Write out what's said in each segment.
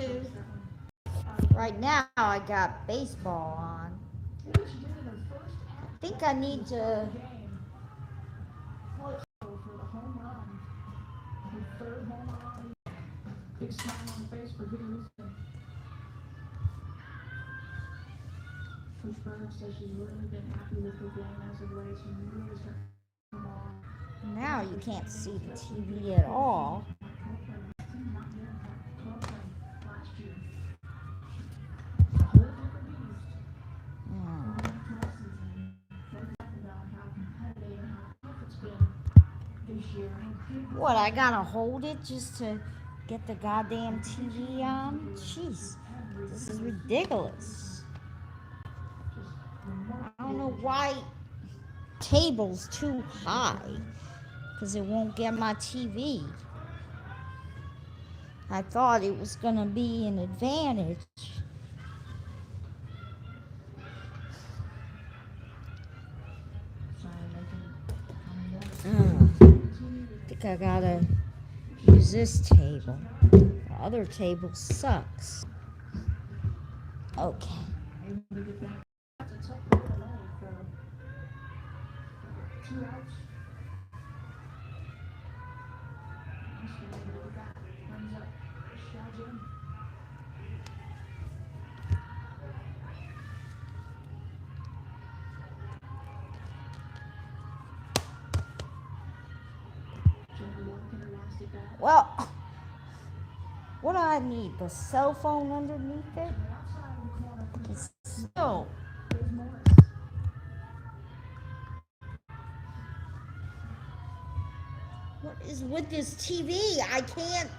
to. Right now, I got baseball on. I think I need to. Big smile on the face for Houston. Coach Burns says she's really been happy with the game as of late. She really is come on. Now you can't see the TV at all. What, I gotta hold it just to get the goddamn TV on? Jeez, this is ridiculous. I don't know why table's too high, because it won't get my TV. I thought it was gonna be an advantage. I think I gotta use this table. The other table sucks. Okay. Well, what do I need? The cell phone underneath it? It's still. What is with this TV? I can't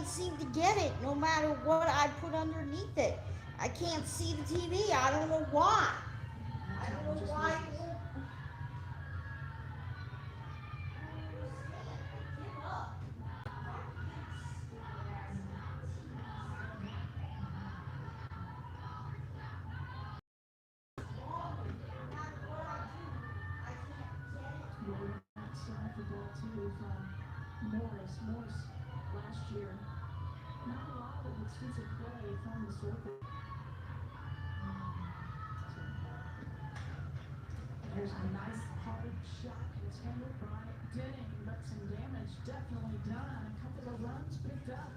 seem to get it no matter what I put underneath it. I can't see the TV. I don't know why. I don't know why. Morris last year. Not a lot of extensive play from the circuit. There's a nice hard shot intended by Denning, but some damage definitely done. A couple of runs picked up.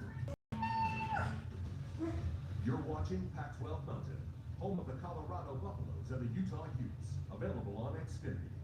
You're watching Pac-12 Mountain, home of the Colorado Buffaloes and the Utah Utes. Available on Xfinity.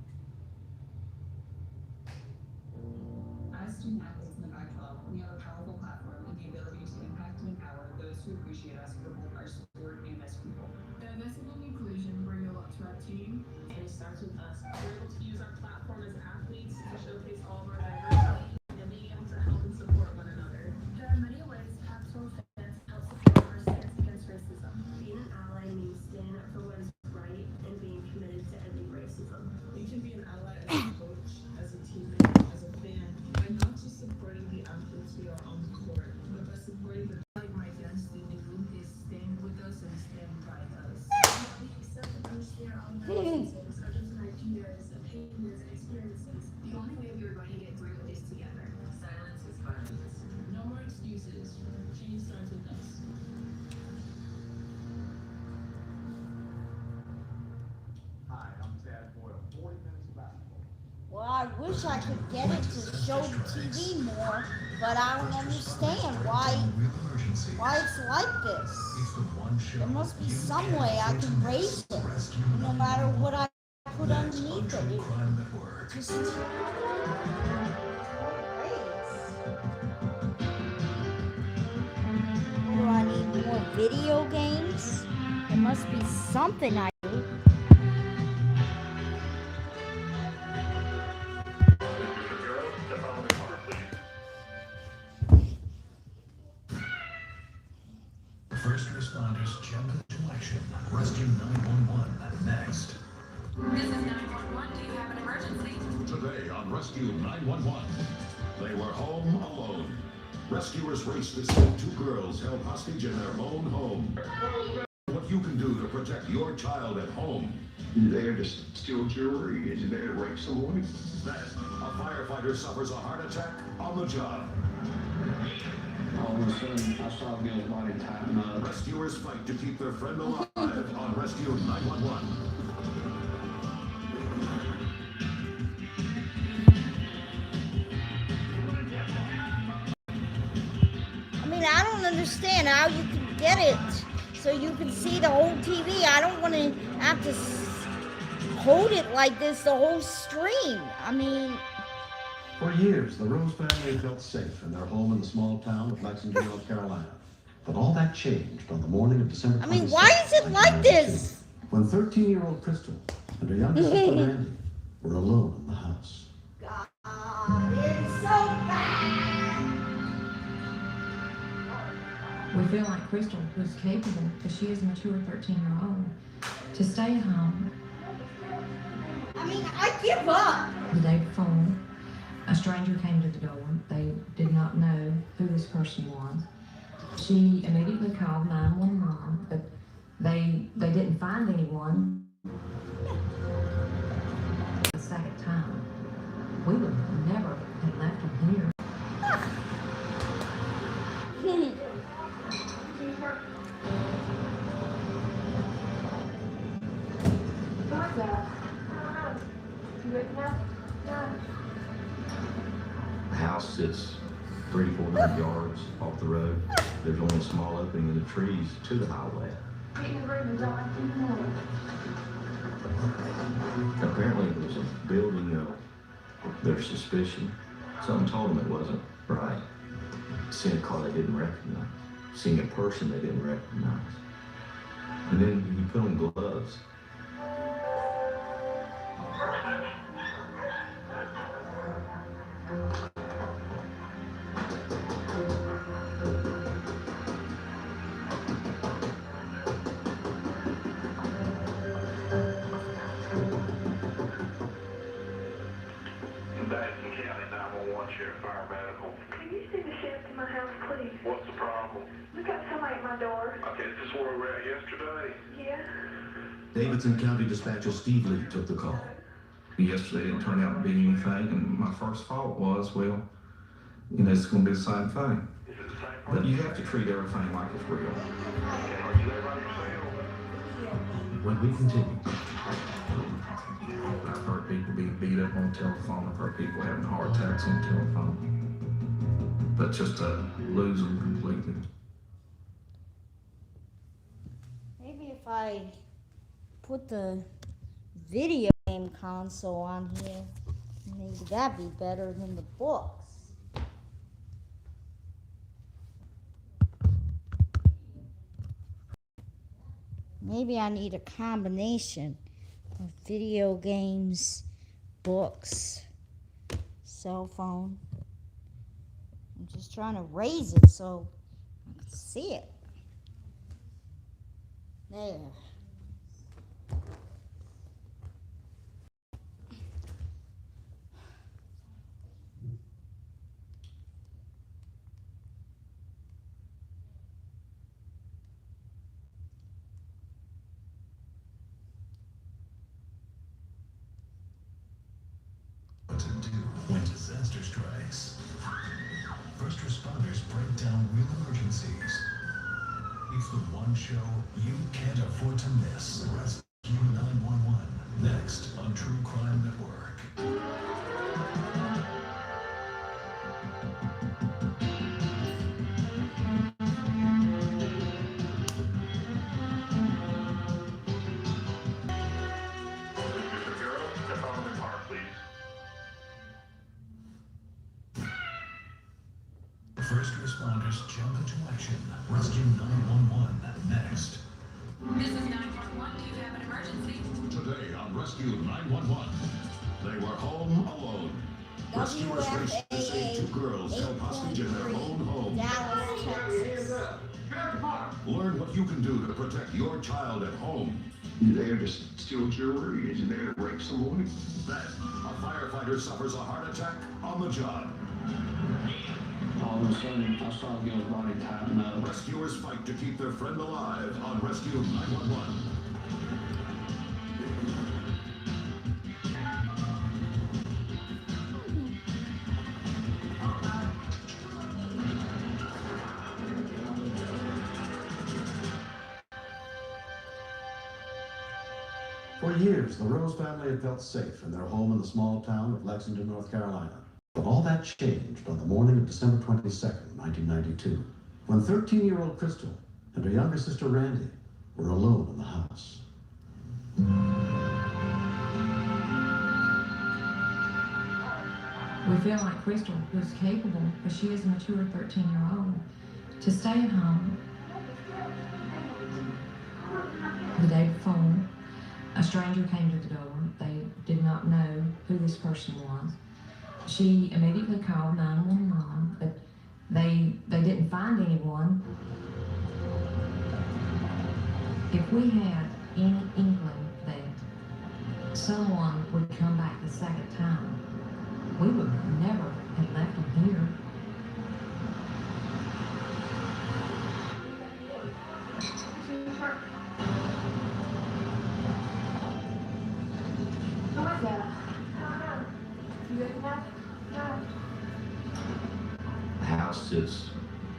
As student athletes in the Pac-12, we have a powerful platform and the ability to impact and empower those who appreciate us for both our sport and as people. Diversity and inclusion bring a lot to our team, and it starts with us. We're able to use our platform as athletes to showcase all of our diversity and being able to help and support one another. There are many ways Pac-12 fans help support our stance against racism. Being an ally means standing up for what is right and being committed to ending racism. You can be an ally as a coach, as a teammate, as a fan, by not just supporting the athletes we are on the court, but by supporting the my destiny is stand with us and stand by us. We accept and understand our differences, our different ideas, opinions, and experiences. The only way we are going to get through it is together. Silence is violence. No more excuses. Change starts with us. Hi, I'm Tad Boyle. 40 minutes of basketball. Well, I wish I could get it to show the TV more, but I don't understand why it's like this. There must be some way I can raise it, no matter what I put underneath it. It just raise. Do I need more video games? There must be something I do. First responders jump into action. Rescue 911 next. This is 911. Do you have an emergency? Today on Rescue 911, they were home alone. Rescuers raced to save two girls held hostage in their own home. What you can do to protect your child at home. You there to steal jewelry? Is you there to rape someone? Then, a firefighter suffers a heart attack on the job. All of a sudden, I saw Gil's body tighten up. Rescuers fight to keep their friend alive on Rescue 911. I mean, I don't understand how you can get it so you can see the whole TV. I don't want to have to hold it like this the whole stream. I mean, For years, the Rose family felt safe in their home in the small town of Lexington, North Carolina. But all that changed on the morning of December 22nd, why is it like this? when 13-year-old Crystal and her younger sister Randy were alone in the house. God, it's so bad. We feel like Crystal was capable, because she is a mature 13-year-old, to stay home. I mean, I give up. The day before, a stranger came to the door. They did not know who this person was. She immediately called 911, but they didn't find anyone. The second time, we would never have left him here. The house sits 300-400 yards off the road. There's only a small opening in the trees to the highway. Apparently it was a building of their suspicion. Something told them it wasn't right. Seeing a car they didn't recognize. Seeing a person they didn't recognize. And then you put on gloves. Madison County 911 Sheriff Fire Medical. Can you send the sheriff to my house, please? What's the problem? We got somebody at my door. Okay, is this where we were at yesterday? Yeah. Davidson County Dispatcher Steve Lee took the call. Yesterday didn't turn out to be anything, and my first thought was, well, you know, it's going to be the same thing. Is it the same But person? you have to treat everything like it's real. Okay, are you there by yourself? When we continue, I've heard people being beat up on the telephone. I've heard people having heart attacks on the telephone. But just to lose them completely. Maybe if I put the video game console on here, maybe that'd be better than the books. Maybe I need a combination of video games, books, cell phone. I'm just trying to raise it so I can see it. There. What to do when disaster strikes. First responders break down real emergencies. It's the one show you can't afford to miss. Rescue 911. Next on True Crime Network. Mr. Girl, step out of the car, please. First responders jump into action. Rescue 911. Next. This is 911. Do you have an emergency? today on Rescue 911, they were home alone. Rescuers raced to save two girls held hostage in their own home. Dallas, Texas. Learn what you can do to protect your child at home. You there to steal jewelry? Is you there to rape someone? Then, a firefighter suffers a heart attack on the job. All of a sudden, I saw Gil's body tighten up. Rescuers fight to keep their friend alive on Rescue 911. For years, the Rose family had felt safe in their home in the small town of Lexington, North Carolina. But all that changed on the morning of December 22nd, 1992, when 13-year-old Crystal and her younger sister Randy were alone in the house. We feel like Crystal was capable, but she is a mature 13-year-old, to stay at home. The day before, a stranger came to the door. They did not know who this person was. She immediately called 911, but they didn't find anyone. If we had any inkling that someone would come back the second time, we would never have left them here. Who is that? You good now? No. The house sits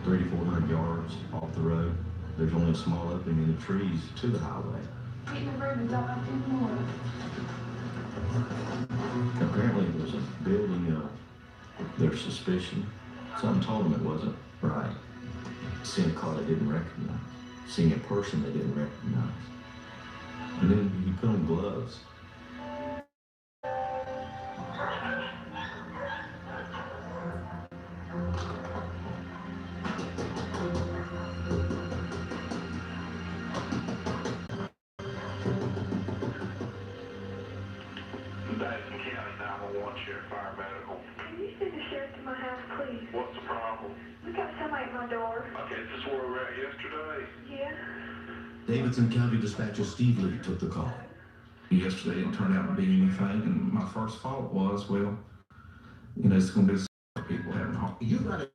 3,400 yards off the road. There's only a small opening in the trees to the highway. Get in the room and don't have any more. Apparently it was a building of their suspicion. Something told them it wasn't right. Seeing a car they didn't recognize. Seeing a person they didn't recognize. And then he put on gloves. Madison County 911 Sheriff Fire Medical. Can you send the sheriff to my house, please? What's the problem? We got somebody at my door. Okay, is this where we were at yesterday? Yeah. Davidson County Dispatcher Steve Lee took the call. Yesterday it turned out to be anything, and my first thought was, well, you know, it's going to be people having heart. You got a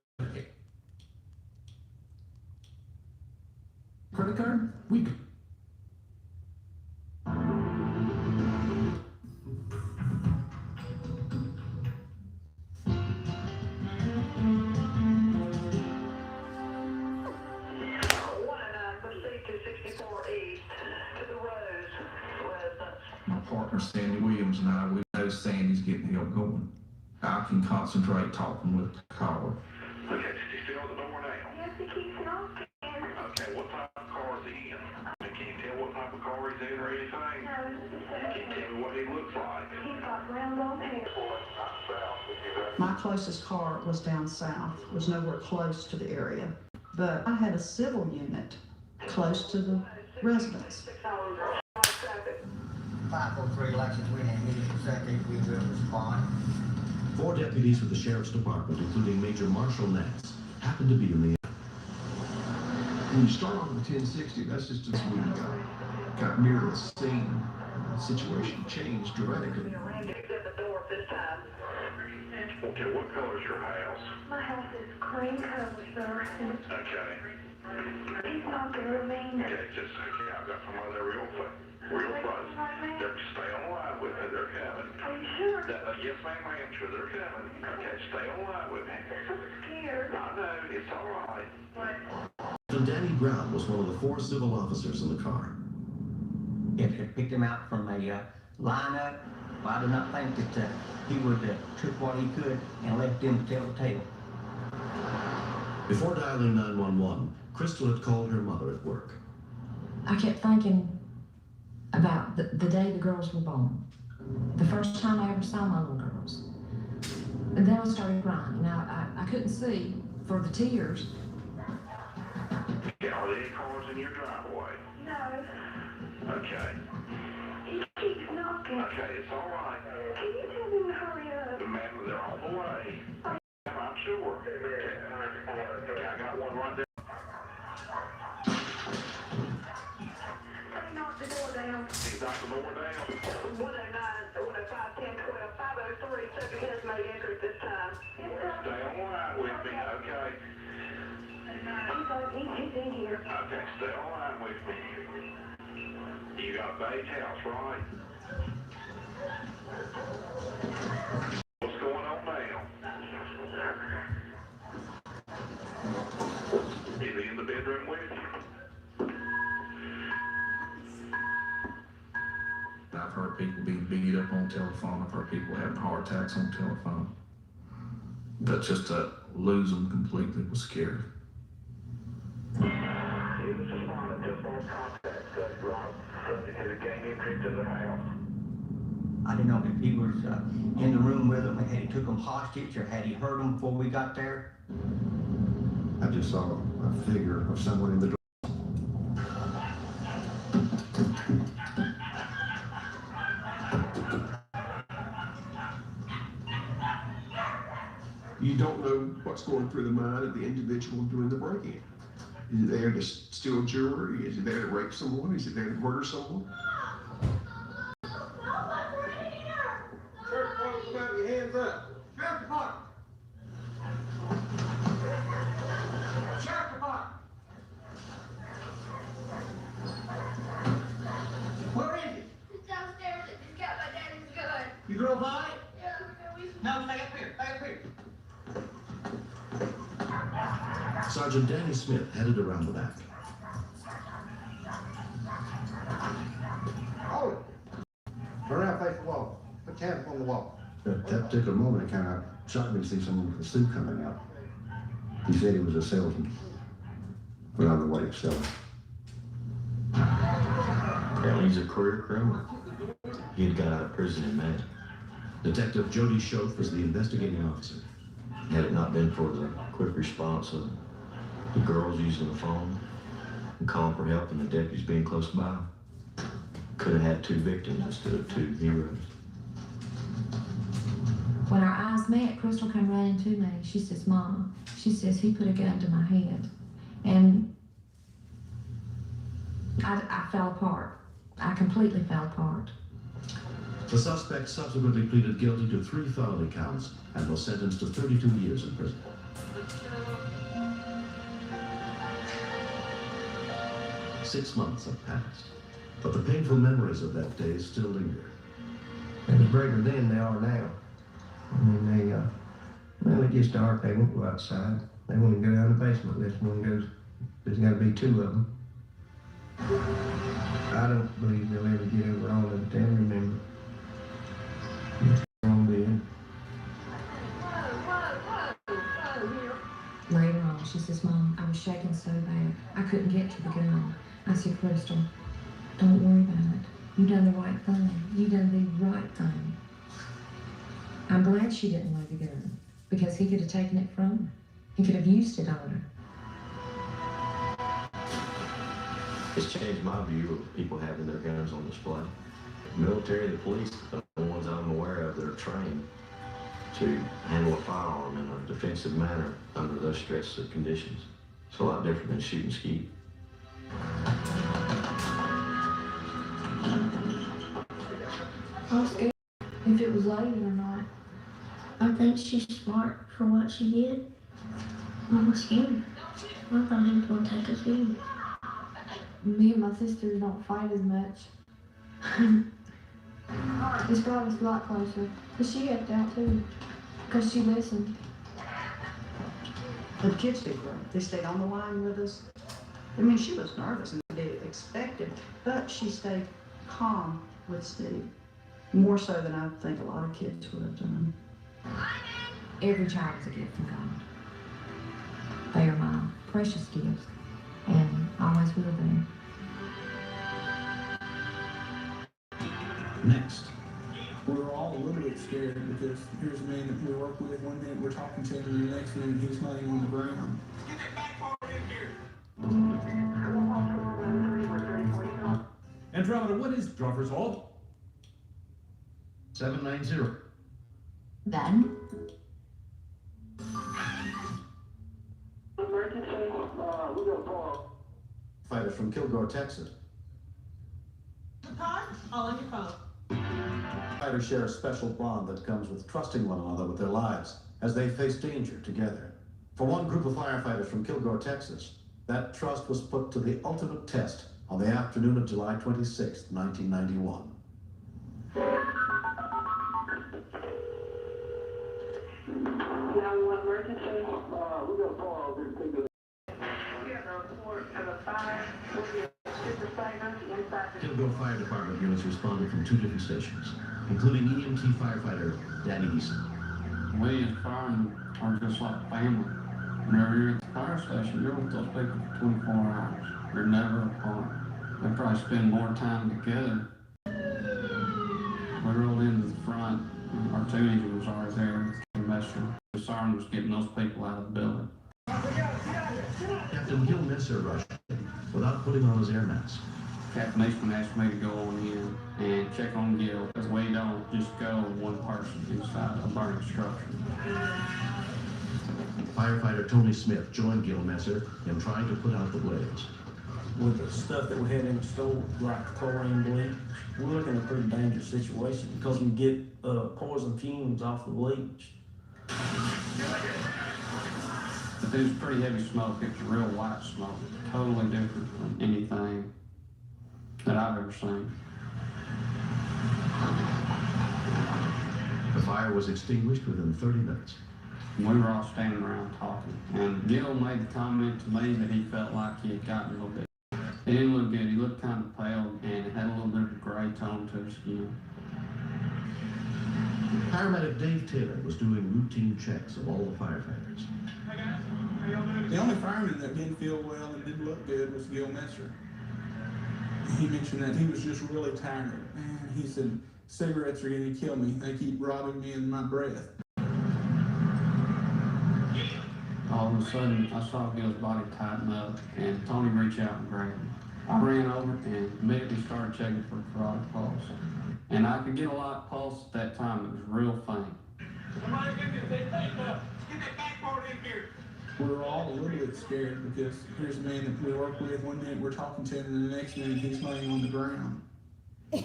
credit card? We can. My partner Sandy Williams and I, we know Sandy's getting help going. I can concentrate talking with the caller. Okay, is he still at the door now? Yes, he keeps knocking. Okay, what type of car is he in? Can you tell what type of car he's in or anything? No, Can you tell me what he looks like? he's got round long hair. My closest car was down south, was nowhere close to the area. But I had a civil unit close to the residence. 543 Lexington, we had immediate executive, we will respond. 4 deputies with the Sheriff's Department, including Major Marshall Nance, happened to be in the area. When you start on the 1060, that's just as we got near the scene. The situation changed dramatically. Okay, what color is your house? My house is cream color, sir. Okay. He's knocking real mean. Okay, just a second. I've got somebody there real quick. Real close. Stay on the line with me. They're coming. Are you sure? Yes, ma'am, I am sure they're coming. Okay, stay on the line with me. I'm scared. I know, it's all right. And Danny Brown was one of the 4 civil officers in the car. If they picked him out from a lineup, well, I do not think that he would took what he could and left them to tell the tale. Before dialing 911, Crystal had called her mother at work. I kept thinking about the day the girls were born. The first time I ever saw my little girls. And then I started crying. Now, I couldn't see for the tears. Okay, are there any cars in your driveway? No. Okay. He keeps knocking. Okay, it's all right. Can you tell me to hurry up? Ma'am, they're on the way. I'm sure. Okay, I got one right there. They knocked the door down. He's knocked the door down. 109, 105, 10, 12, 503, second has made entry this time. Stay on the line with me, okay? He's in here. Okay, stay on the line with me. You got a beige house, right? What's going on now? Is he in the bedroom with you? I telephone of our people having heart attacks on the telephone. But just to lose them completely was scary. I didn't know if he was in the room with them and had he took them hostage or had he heard them before we got there. I just saw a figure of someone in the door. You don't know what's going through the mind of the individual doing the break-in. Is it there to steal jewelry? Is it there to rape someone? Is it there to murder someone? Church folks, got your hands up. Sheriff Department. Sheriff Department. Where is it? It's downstairs. It's got my daddy's gun. You drove by it? Yeah, No, stay up here. Stay up here. Sergeant Danny Smith headed around the back. Hold it. Turn around, face the wall. Put your hands on the wall. At that particular moment, it kind of shocked me to see someone with a suit coming out. He said he was a salesman. But I don't know what he was selling. Apparently he's a career criminal. He had got out of prison in May. Detective Jody Schoaf was the investigating officer. Had it not been for the quick response of the girls using the phone and calling for help and the deputies being close by, could have had 2 victims instead of 2 heroes. When our eyes met, Crystal came running to me. She says, Mama, she says, he put a gun to my head. And I fell apart. I completely fell apart. The suspect subsequently pleaded guilty to 3 felony counts and was sentenced to 32 years in prison. Six months have passed, but the painful memories of that day still linger. It was braver then than they are now. I mean, well, it gets dark, they won't go outside. They won't go down the basement unless one goes, there's got to be 2 of them. I don't believe they'll ever get over all of it. They'll remember. Later on, she says, Mom, I was shaking so bad, I couldn't get to the gun. I said, Crystal, don't worry about it. You done the right thing. You done the right thing. I'm glad she didn't load the gun, because he could have taken it from her. He could have used it on her. It's changed my view of people having their guns on display. The military, the police, the ones I'm aware of that are trained to handle a firearm in a defensive manner under those stressful conditions. It's a lot different than shooting skeet. I was scared if it was loaded or not. I think she's smart for what she did. I was scared. I thought he was going to take us in. Me and my sisters don't fight as much. It's brought us a lot closer. But she helped out too, because she listened. The kids did great. They stayed on the line with us. I mean, she was nervous and did expect it, but she stayed calm with Steve. More so than I think a lot of kids would have done. Every child is a gift from God. They are my precious gifts, and always will be. Next. We're all a little bit scared because here's a man that we work with. One minute we're talking to him, and the next minute he's laying on the ground. Andromeda, what is drop result? 790. Then? Fighters from Kilgore, Texas. All on your phone. Fighters share a special bond that comes with trusting one another with their lives as they face danger together. For one group of firefighters from Kilgore, Texas, that trust was put to the ultimate test on the afternoon of July 26, 1991. 911 emergency. We got a car over here. We have a report of a fire. We'll be a super inside. Kilgore Fire Department units responded from 2 different stations. including EMT firefighter Danny Eason. We as firemen are just like family. Whenever you're at the fire station, you're with those people for 24 hours. You're never apart. They probably spend more time together. We rolled into the front. Our 2 engine was already there. The siren was getting those people out of the building. Captain Gil Messer rushed in without putting on his air mask. Captain Eastman asked me to go on in and check on Gil, because we don't just go one person inside a burning structure. Firefighter Tony Smith joined Gil Messer in trying to put out the blaze. With the stuff that we had in the store, like the chlorine bleach, we're looking at a pretty dangerous situation because we get poison fumes off the bleach. But it was pretty heavy smoke. It was real white smoke, totally different from anything that I've ever seen. The fire was extinguished within 30 minutes. We were all standing around talking, and Gil made the comment to me that he felt like he had gotten a little bit. He didn't look good. He looked kind of pale, and it had a little bit of a gray tone to his skin. Paramedic Dave Taylor was doing routine checks of all the firefighters. The only fireman that didn't feel well and didn't look good was Gil Messer. He mentioned that he was just really tired. And he said, cigarettes are going to kill me. They keep robbing me in my breath. All of a sudden, I saw Gil's body tighten up, and Tony reached out and grabbed him. I ran over and immediately started checking for carotid pulse. And I could get a lot of pulse at that time. It was real faint. Somebody get that back part in here. We were all a little bit scared because here's a man that we work with. One minute we're talking to him, and the next minute he's laying on the ground. I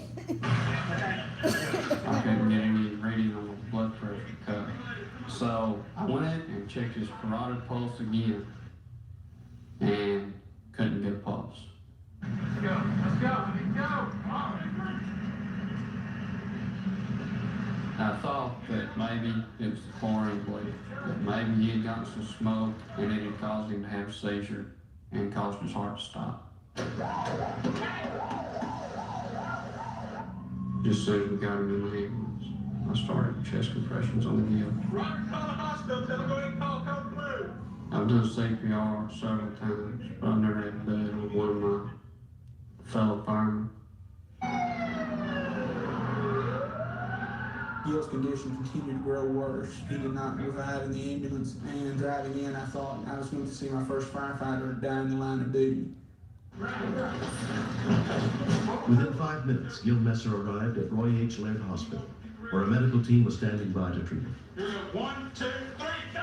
couldn't get any reading on the blood pressure cuff. So I went and checked his carotid pulse again and couldn't get a pulse. Let's go, let's go, let's go. I thought that maybe it was the chlorine bleach, that maybe he had gotten some smoke and it had caused him to have a seizure and caused his heart to stop. Just as soon as we got him in the ambulance, I started chest compressions on the Gil. Robert, call the hospital, tell them go ahead and call Code Blue. I've done CPR several times, but I've never had to do it with one of my fellow firemen. Gil's condition continued to grow worse. He did not revive in the ambulance, and driving in, I thought I was going to see my first firefighter die in the line of duty. Within 5 minutes, Gil Messer arrived at Roy H. Laird Hospital, where a medical team was standing by to treat him. 1, 2, 3, go!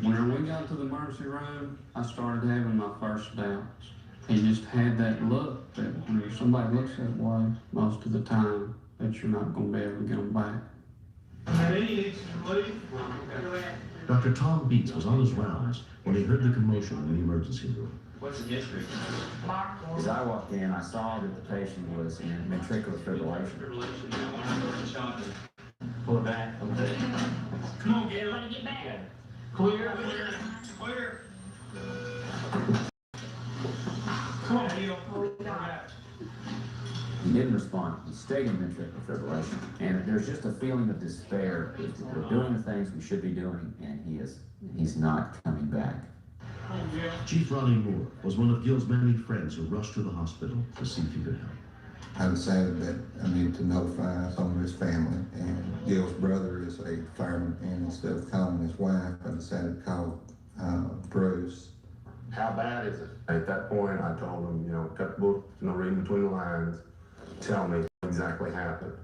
When we got to the emergency room, I started having my first doubts. He just had that look that when somebody looks that way, most of the time, that you're not going to be able to get them back. Dr. Tom Beats was on his rounds when he heard the commotion in the emergency room. What's the history? As I walked in, I saw that the patient was in ventricular fibrillation. Pull it back. Okay. Come on, Gil, let me get back. Clear, clear, clear. Come on, Gil. He didn't respond. He stayed in ventricular fibrillation. And there's just a feeling of despair. We're doing the things we should be doing, and he's not coming back. Chief Ronnie Moore was one of Gil's many friends who rushed to the hospital to see if he could help. I decided that I needed to notify some of his family, and Gil's brother is a fireman, and instead of calling his wife, I decided to call Bruce. How bad is it? At that point, I told him, cut the book, reading between the lines, tell me what exactly happened.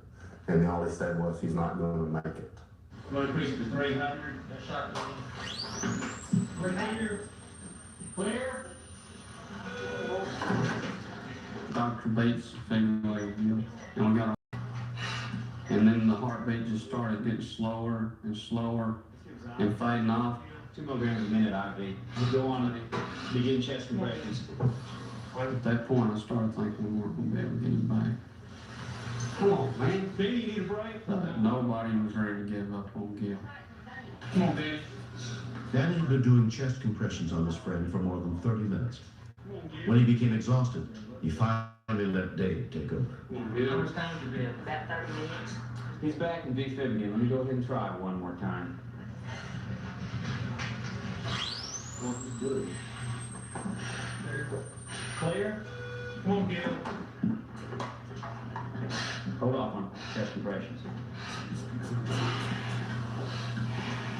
And all he said was, he's not going to make it. Going to increase to 300, that shot. 300, clear. Dr. Bates defibrillated Gil, and we got and then the heartbeat just started getting slower and slower and fading off. 2 milligrams a minute IV. We'll go on and begin chest compressions. At that point, I started thinking we weren't going to be able to get him back. Come on, man. Benny, you need a break? Nobody was ready to give up on Gil. Come on, Benny. Danny had been doing chest compressions on his friend for more than 30 minutes. When he became exhausted, he finally let Dave take over. How much time has it been? About 30 minutes. He's back in V-fib again. Let me go ahead and try one more time. Good. Clear? Come on, Gil. Hold off on chest compressions.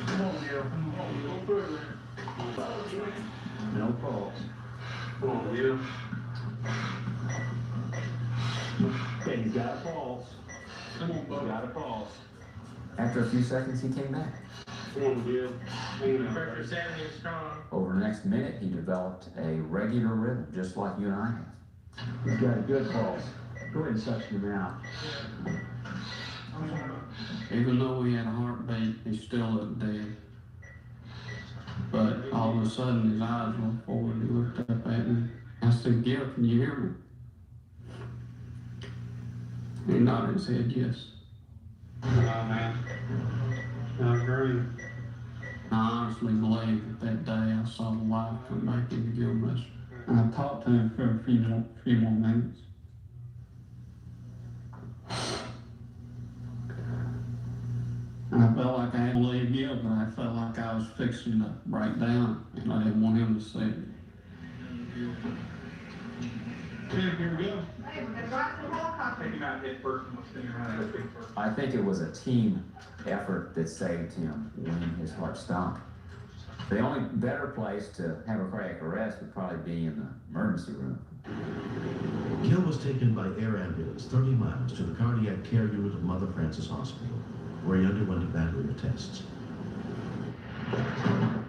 Come on, Gil. Come on, go through there. No pulse. Come on, Gil. Okay, he's got a pulse. Come on, He's Bubba. got a pulse. After a few seconds, he came back. Come on, Gil. Pressure 70 is strong. Over the next minute, he developed a regular rhythm, just like you and I have. He's got a good pulse. Go ahead and suction him out. Even though he had a heartbeat, he still looked dead. But all of a sudden, his eyes went forward. He looked up at me. I said, "Gil, can you hear me?" He nodded his head, yes. Oh, man. I agree. I honestly believe that day I saw the light come back into Gilmester. I talked to him for a few more minutes. And I felt like I had to leave Gil, but I felt like I was fixing to break down, and I didn't want him to see it. Here we go. Hey, we're gonna go out to the helicopter. Maybe not hit first. I think it was a team effort that saved him when his heart stopped. The only better place to have a cardiac arrest would probably be in the emergency room. Gil was taken by air ambulance 30 miles to the cardiac care unit of Mother Francis Hospital, where he underwent a battery of tests.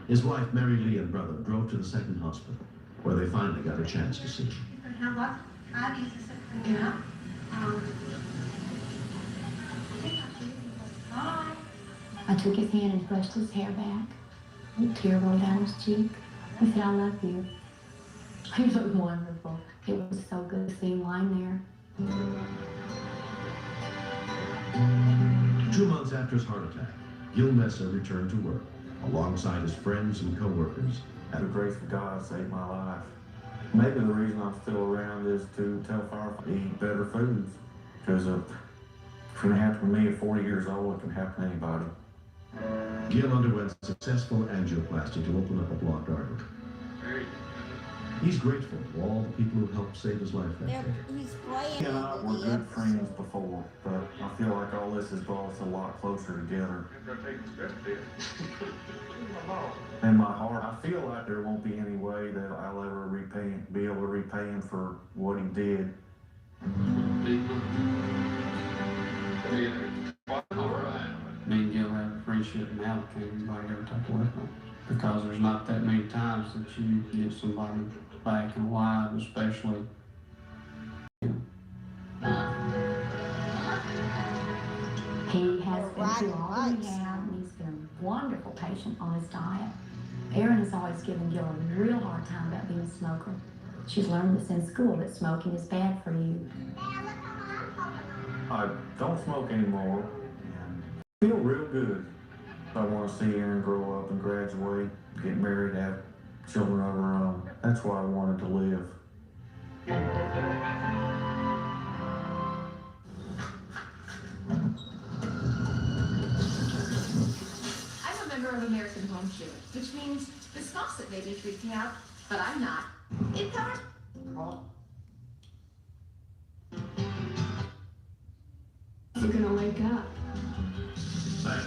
His wife, Mary Lee, and brother drove to the second hospital, where they finally got a chance to see him. How much? I need to sit down. Hi. I took his hand and brushed his hair back. A tear rolled down his cheek. He said, "I love you." He looked wonderful. It was so good to see him lying there. 2 months after his heart attack, Gil Messer returned to work alongside his friends and co-workers. The grace of God saved my life. Maybe the reason I'm still around is to tell firefighters to eat better foods. Because if it can happen to me at 40 years old, it can happen to anybody. Gil underwent successful angioplasty to open up a blocked artery. He's grateful to all the people who helped save his life that day. He and I were good friends before, but I feel like all this has brought us a lot closer together. In my heart, I feel like there won't be any way that I'll ever be able to repay him for what he did. Me and Gil have a friendship now that can't anybody ever take away from. Because there's not that many times that you get somebody back and alive, especially. He has been through all the rehab, and he's been a wonderful patient on his diet. Erin has always given Gil a real hard time about being a smoker. She's learned this in school, that smoking is bad for you. I don't smoke anymore and feel real good. I want to see Erin grow up and graduate, get married, have children of her own. That's why I wanted to live. I'm a member of American Home Shield, which means the spouse that maybe freaked me out, but I'm not. It covers. You're gonna wake up. Then,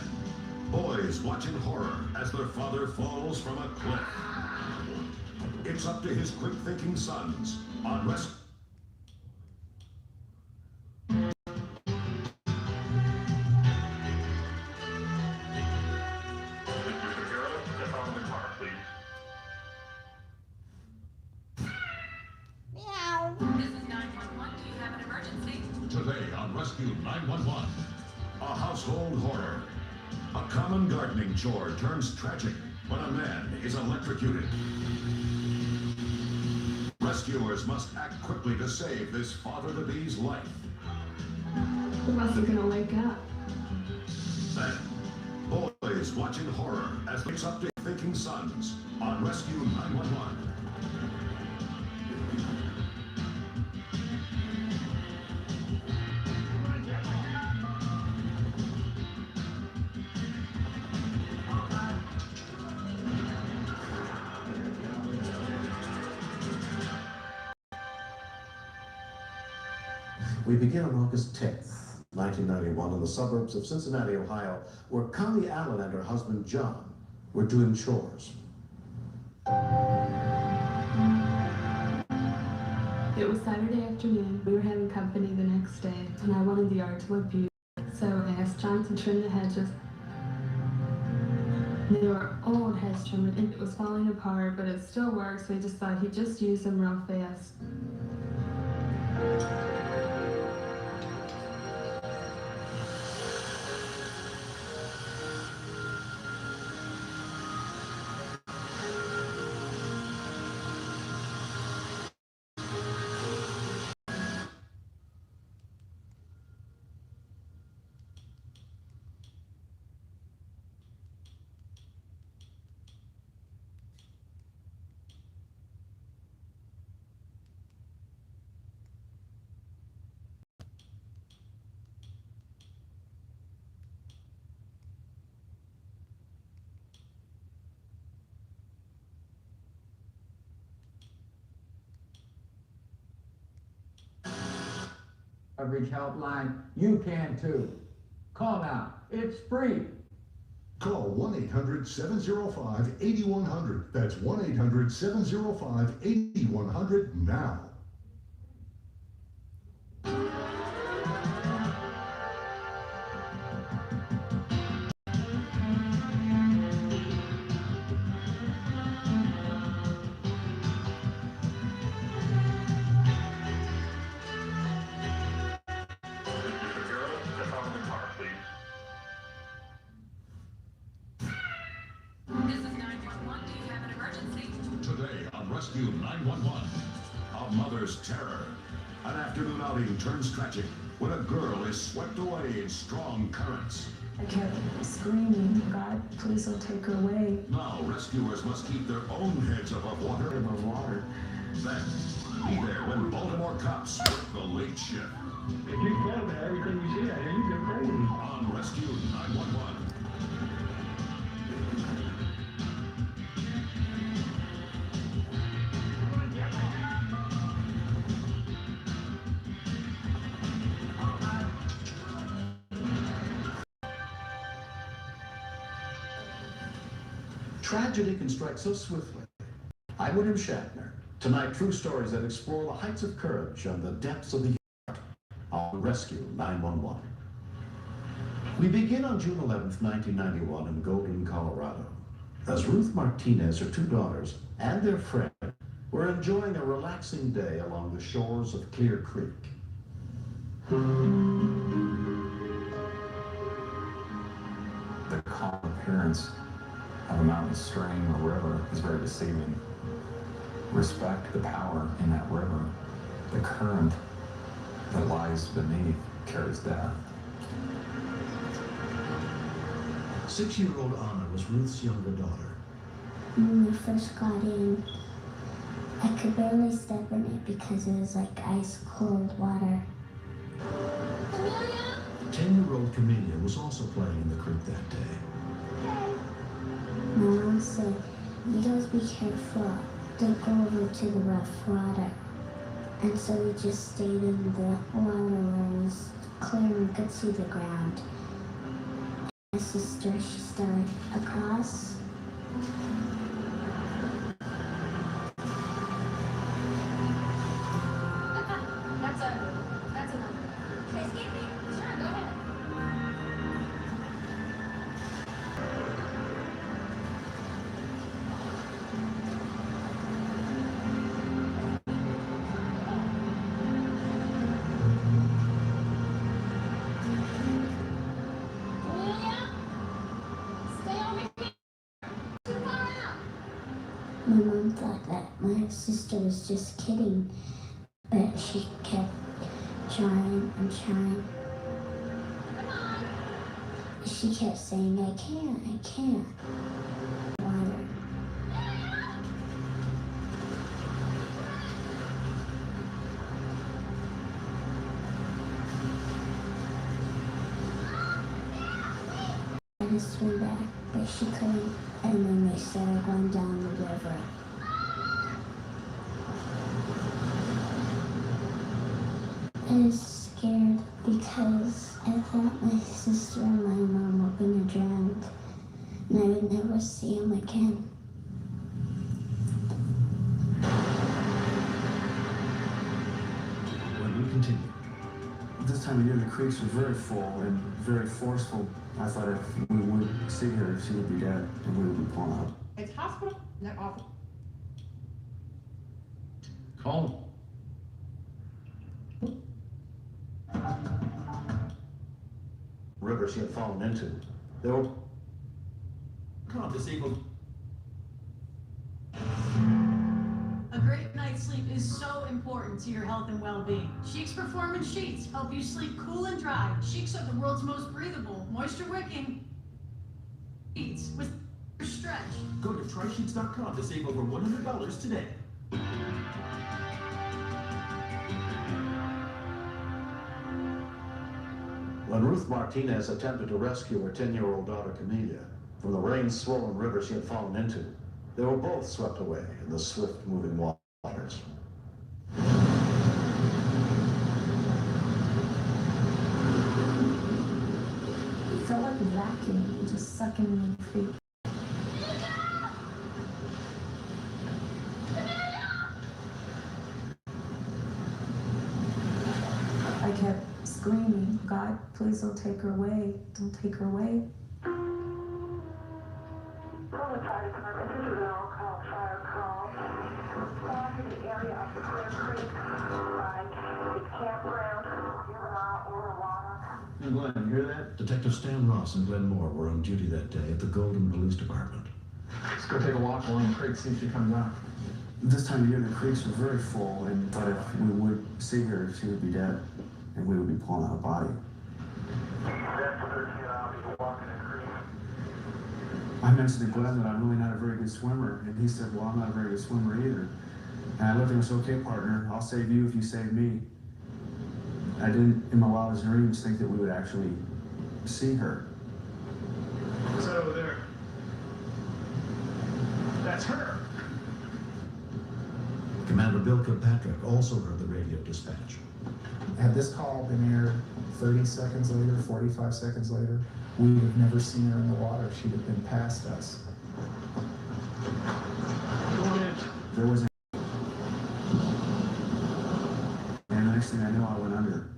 boys watching horror as their father falls from a cliff. It's up to his quick-thinking sons on rescue. This is 911. Do you have an emergency? Today on Rescue 911, a household horror. A common gardening chore turns tragic when a man is electrocuted. Rescuers must act quickly to save this father-to-be's life. Russ is gonna wake up. Then, boys watching horror as it's up to thinking sons on Rescue 911. We begin on August 10th, 1991, in the suburbs of Cincinnati, Ohio, where Connie Allen and her husband, John, were doing chores. It was Saturday afternoon. We were having company the next day, and I wanted the yard to look beautiful. So I asked John to trim the hedges. They were old hedge trimmer, and it was falling apart, but it still works, so I just thought he'd just use them real fast. Coverage helpline, you can too. Call now, it's free. Call 1-800-705-8100. That's 1-800-705-8100 now. Today on Rescue 911, a mother's terror. An afternoon outing turns tragic when a girl is swept away in strong currents. I kept screaming, God, please don't take her away. Now rescuers must keep their own heads above water. Then, be there when Baltimore cops work the late shift. If you fall to everything you see out here, you go crazy. On Rescue 911. Tragedy can strike so swiftly. I'm William Shatner. Tonight, true stories that explore the heights of courage and the depths of the heart on Rescue 911. We begin on June 11th, 1991 in Golden, Colorado, as Ruth Martinez, her two daughters, and their friend were enjoying a relaxing day along the shores of Clear Creek. The calm appearance of a mountain stream or river is very deceiving. Respect the power in that river. The current that lies beneath carries death. 6-year-old Anna was Ruth's younger daughter. When we first got in, I could barely step in it because it was like ice cold water. 10-year-old Camellia was also playing in the creek that day. My mom said, "You guys be careful. Don't go over to the rough water." And so we just stayed in the water where it was clear and we could see the ground. My sister, she started across. That's enough. Excuse me? Sure, go ahead. My mom thought that my sister was just kidding, but she kept trying and trying. She kept saying, I can't. Water. I had to swim back, but she couldn't, and then they started going down the river. It was scared because I thought my sister and my mom were gonna drown and I would never see them again. When we continue. This time of year, the creeks were very full and very forceful. I thought if we would see her, she would be dead and we would be blown out. It's hospital, not awful. Call River she had fallen into. They were disabled. A great night's sleep is so important to your health and well-being. Cheeks Performance Sheets help you sleep cool and dry. Cheeks are the world's most breathable, moisture-wicking sheets with stretch. Go to trysheets.com to save over $100 today. When Ruth Martinez attempted to rescue her 10-year-old daughter Camelia from the rain-swollen river she had fallen into, they were both swept away in the swift-moving waters. It felt like a vacuum, just sucking in your feet. I kept screaming, God, please don't take her away. Don't take her away. Fire department, this is an all-call fire call. Respond to the area of the Clear Creek, like the campground, juvenile or water. Glenn, you hear that? Detective Stan Ross and Glenn Moore were on duty that day at the Golden Police Department. Let's go take a walk along the creek, see if she comes out. This time of year, the creeks were very full and thought if we would see her, she would be dead and we would be pulling out a body. I mentioned to Glenn that I'm really not a very good swimmer, and he said, well, I'm not a very good swimmer either. And I looked at him and said, okay, partner, I'll save you if you save me. I didn't, in my wildest dreams, think that we would actually see her. What's that over there? That's her. Commander Bill Kilpatrick also heard the radio dispatch. Had this call been aired 30 seconds later, 45 seconds later, we would have never seen her in the water. She'd have been past us. There was a... And the next thing I know, I went under.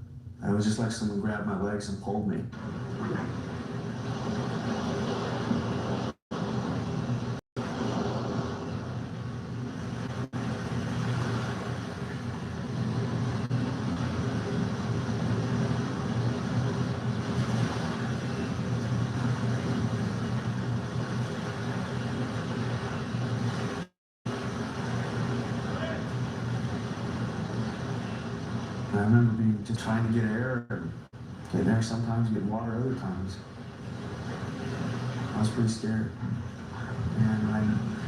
It was just like someone grabbed my legs and pulled me. I remember being just trying to get air and getting air sometimes, getting water other times. I was pretty scared. And I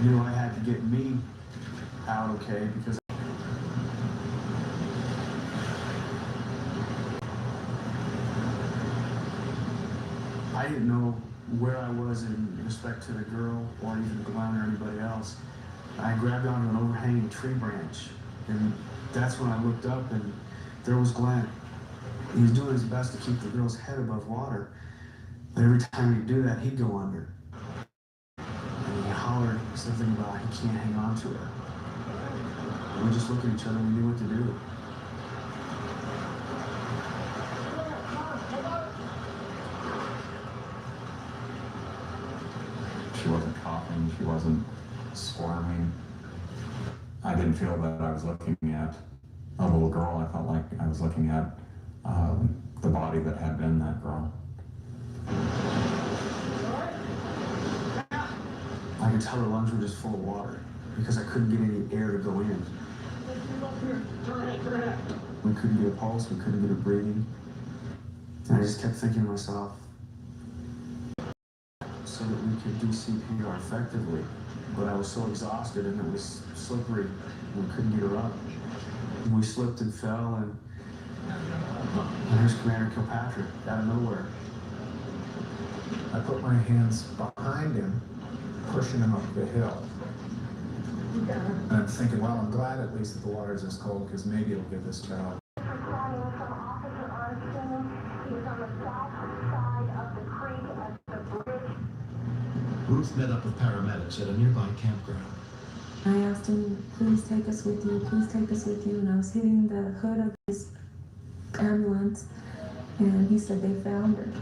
knew I had to get me out okay because I didn't know where I was in respect to the girl or even Glenn or anybody else. I grabbed onto an overhanging tree branch and that's when I looked up and there was Glenn. He was doing his best to keep the girl's head above water. But every time he'd do that, he'd go under. And he hollered something about he can't hang on to her. And we just looked at each other and we knew what to do. She wasn't coughing, she wasn't squirming. I didn't feel that I was looking at a little girl. I felt like I was looking at the body that had been that girl. I could tell her lungs were just full of water because I couldn't get any air to go in. We couldn't get a pulse, we couldn't get her breathing. And I just kept thinking to myself, so that we could do CPR effectively. But I was so exhausted and it was slippery, we couldn't get her up. And we slipped and fell, and here's Commander Kilpatrick out of nowhere. I put my hands behind him, pushing him up the hill. And I'm thinking, well, I'm glad at least that the water's this cold because maybe it'll give this child. Responding from Officer Ruth met up with paramedics at a nearby campground. I asked him, please take us with you, please take us with you. And I was hitting the hood of his ambulance, and he said they found her.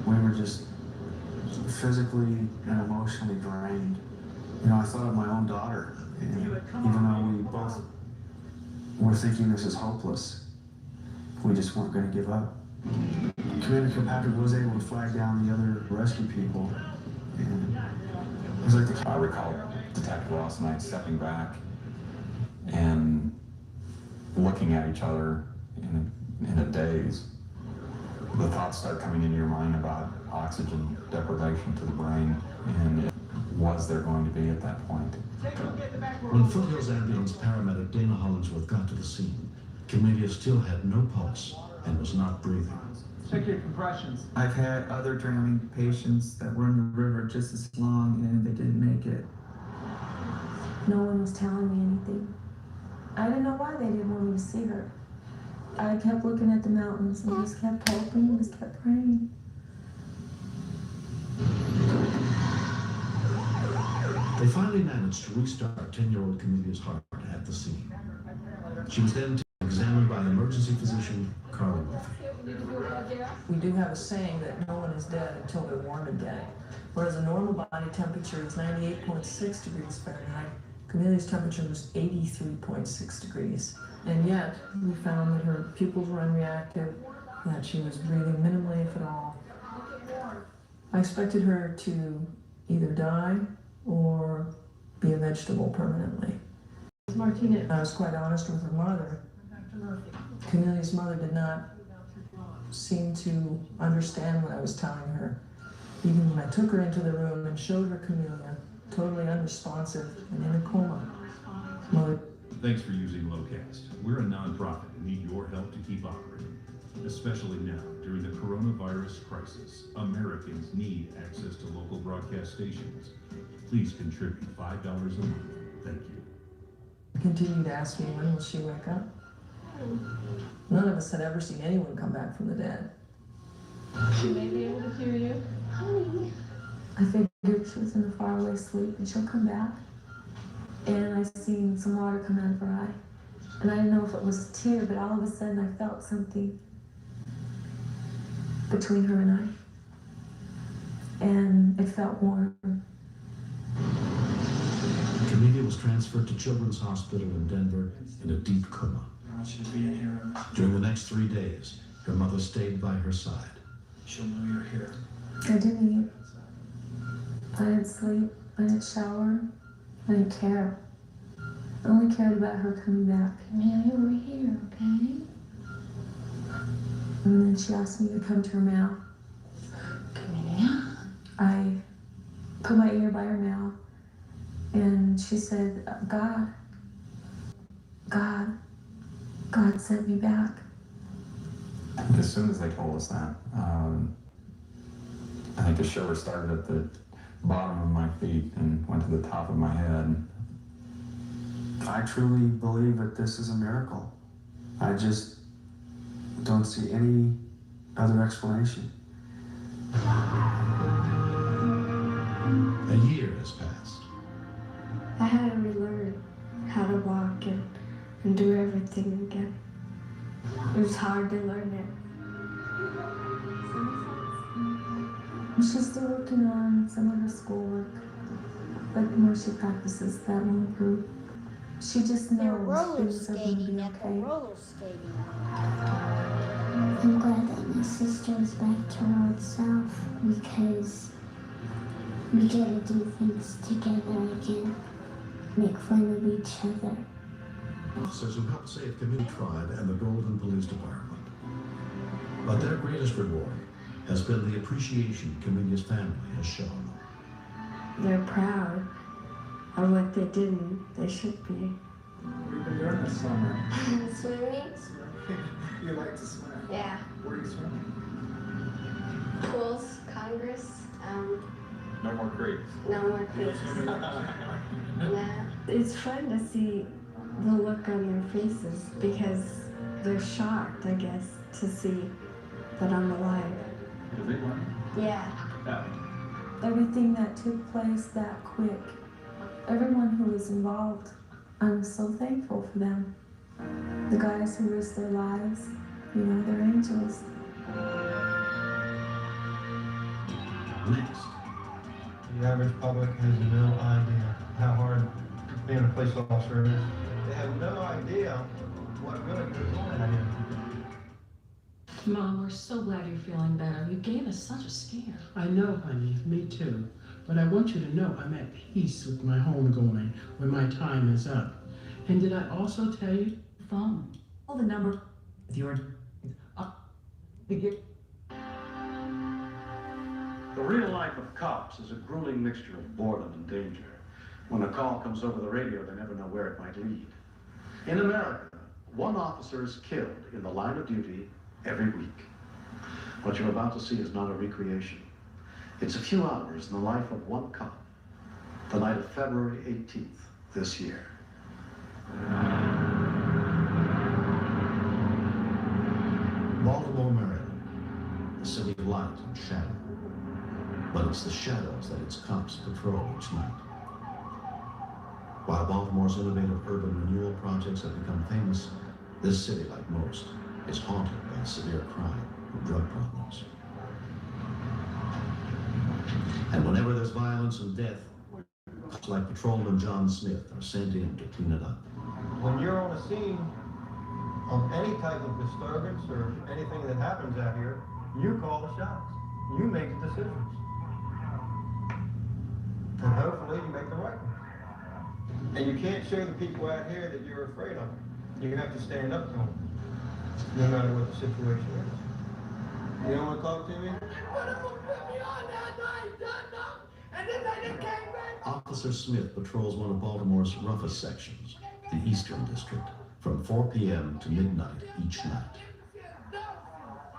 We were just physically and emotionally drained. You know, I thought of my own daughter, and even though we both were thinking this is hopeless, we just weren't going to give up. Commander Kilpatrick was able to flag down the other rescue people, and it was like I recall Detective Ross and I stepping back and looking at each other in a daze. The thoughts start coming into your mind about oxygen deprivation to the brain, and was there going to be at that point? When Foothills ambulance paramedic Dana Hollingsworth got to the scene, Camellia still had no pulse and was not breathing. Check your compressions. I've had other drowning patients that were in the river just as long and they didn't make it. No one was telling me anything. I didn't know why they didn't want me to see her. I kept looking at the mountains and just kept hoping, just kept praying. They finally managed to restart 10-year-old Camelia's heart at the scene. She was then examined by emergency physician Carla Murphy. We do have a saying that no one is dead until they're warm and dead. Whereas a normal body temperature is 98.6 degrees Fahrenheit, Camelia's temperature was 83.6 degrees. And yet, we found that her pupils were unreactive, that she was breathing minimally, if at all. I expected her to either die or be a vegetable permanently. Martinez. I was quite honest with her mother. Camelia's mother did not seem to understand what I was telling her. Even when I took her into the room and showed her Camellia, totally unresponsive and in a coma. Mother. Thanks for using Locast. We're a nonprofit and need your help to keep operating. Especially now, during the coronavirus crisis, Americans need access to local broadcast stations. Please contribute $5 a month. Thank you. Continued to ask me, when will she wake up? None of us had ever seen anyone come back from the dead. She may be able to hear you. Honey. I figured she was in a faraway sleep and she'll come back. And I seen some water come out of her eye. And I didn't know if it was a tear, but all of a sudden I felt something between her and I. And it felt warm. Camellia was transferred to Children's Hospital in Denver in a deep coma. She'll be in here. During the next 3 days, her mother stayed by her side. She'll know you're here. I didn't eat. I didn't sleep. I didn't shower. I didn't care. I only cared about her coming back. Amelia, we're here, okay? And then she asked me to come to her mouth. Amelia? I put my ear by her mouth, and she said, God sent me back. As soon as they told us that, I think the shiver started at the bottom of my feet and went to the top of my head. I truly believe that this is a miracle. I just don't see any other explanation. A year has passed. I had to relearn how to walk and do everything again. It was hard to learn it. She's still working on some of her schoolwork, but the more she practices, that will improve. She just knows things are going to be okay. I'm glad that my sister is back to her old self because we get to do things together again, make fun of each other. Officers who helped save Camellia Tribe and the Golden Police Department. But their greatest reward has been the appreciation Camelia's family has shown. They're proud of what they did and they should be. What have you been doing this summer? Swimming? You like to swim? Yeah. Where are you swimming? Pools, Congress, No more creeks. no more creeks. Yeah. It's fun to see the look on their faces because they're shocked, I guess, to see that I'm alive. The big one? Yeah. Everything that took place that quick, everyone who was involved, I'm so thankful for them. The guys who risked their lives, you know, they're angels. Next, The average public has no idea how hard being a police officer is. They have no idea what really goes on out here. Mom, we're so glad you're feeling better. You gave us such a scare. I know, honey, me too. But I want you to know I'm at peace with my homegoing when my time is up. And did I also tell you? Phone. Call the number with your The real life of cops is a grueling mixture of boredom and danger. When a call comes over the radio, they never know where it might lead. In America, one officer is killed in the line of duty every week. What you're about to see is not a recreation. It's a few hours in the life of one cop, the night of February 18th this year. Baltimore, Maryland, a city of light and shadow. But it's the shadows that its cops patrol each night. While Baltimore's innovative urban renewal projects have become famous, this city, like most, is haunted by severe crime and drug problems. And whenever there's violence and death, cops like Patrolman John Smith are sent in to clean it up. When you're on a scene of any type of disturbance or anything that happens out here, you call the shots. You make the decisions. And hopefully you make the right one. And you can't show the people out here that you're afraid of them. You have to stand up to them, no matter what the situation is. You don't want to talk to me? Officer Smith patrols one of Baltimore's roughest sections, the Eastern District, from 4 p.m. to midnight each night.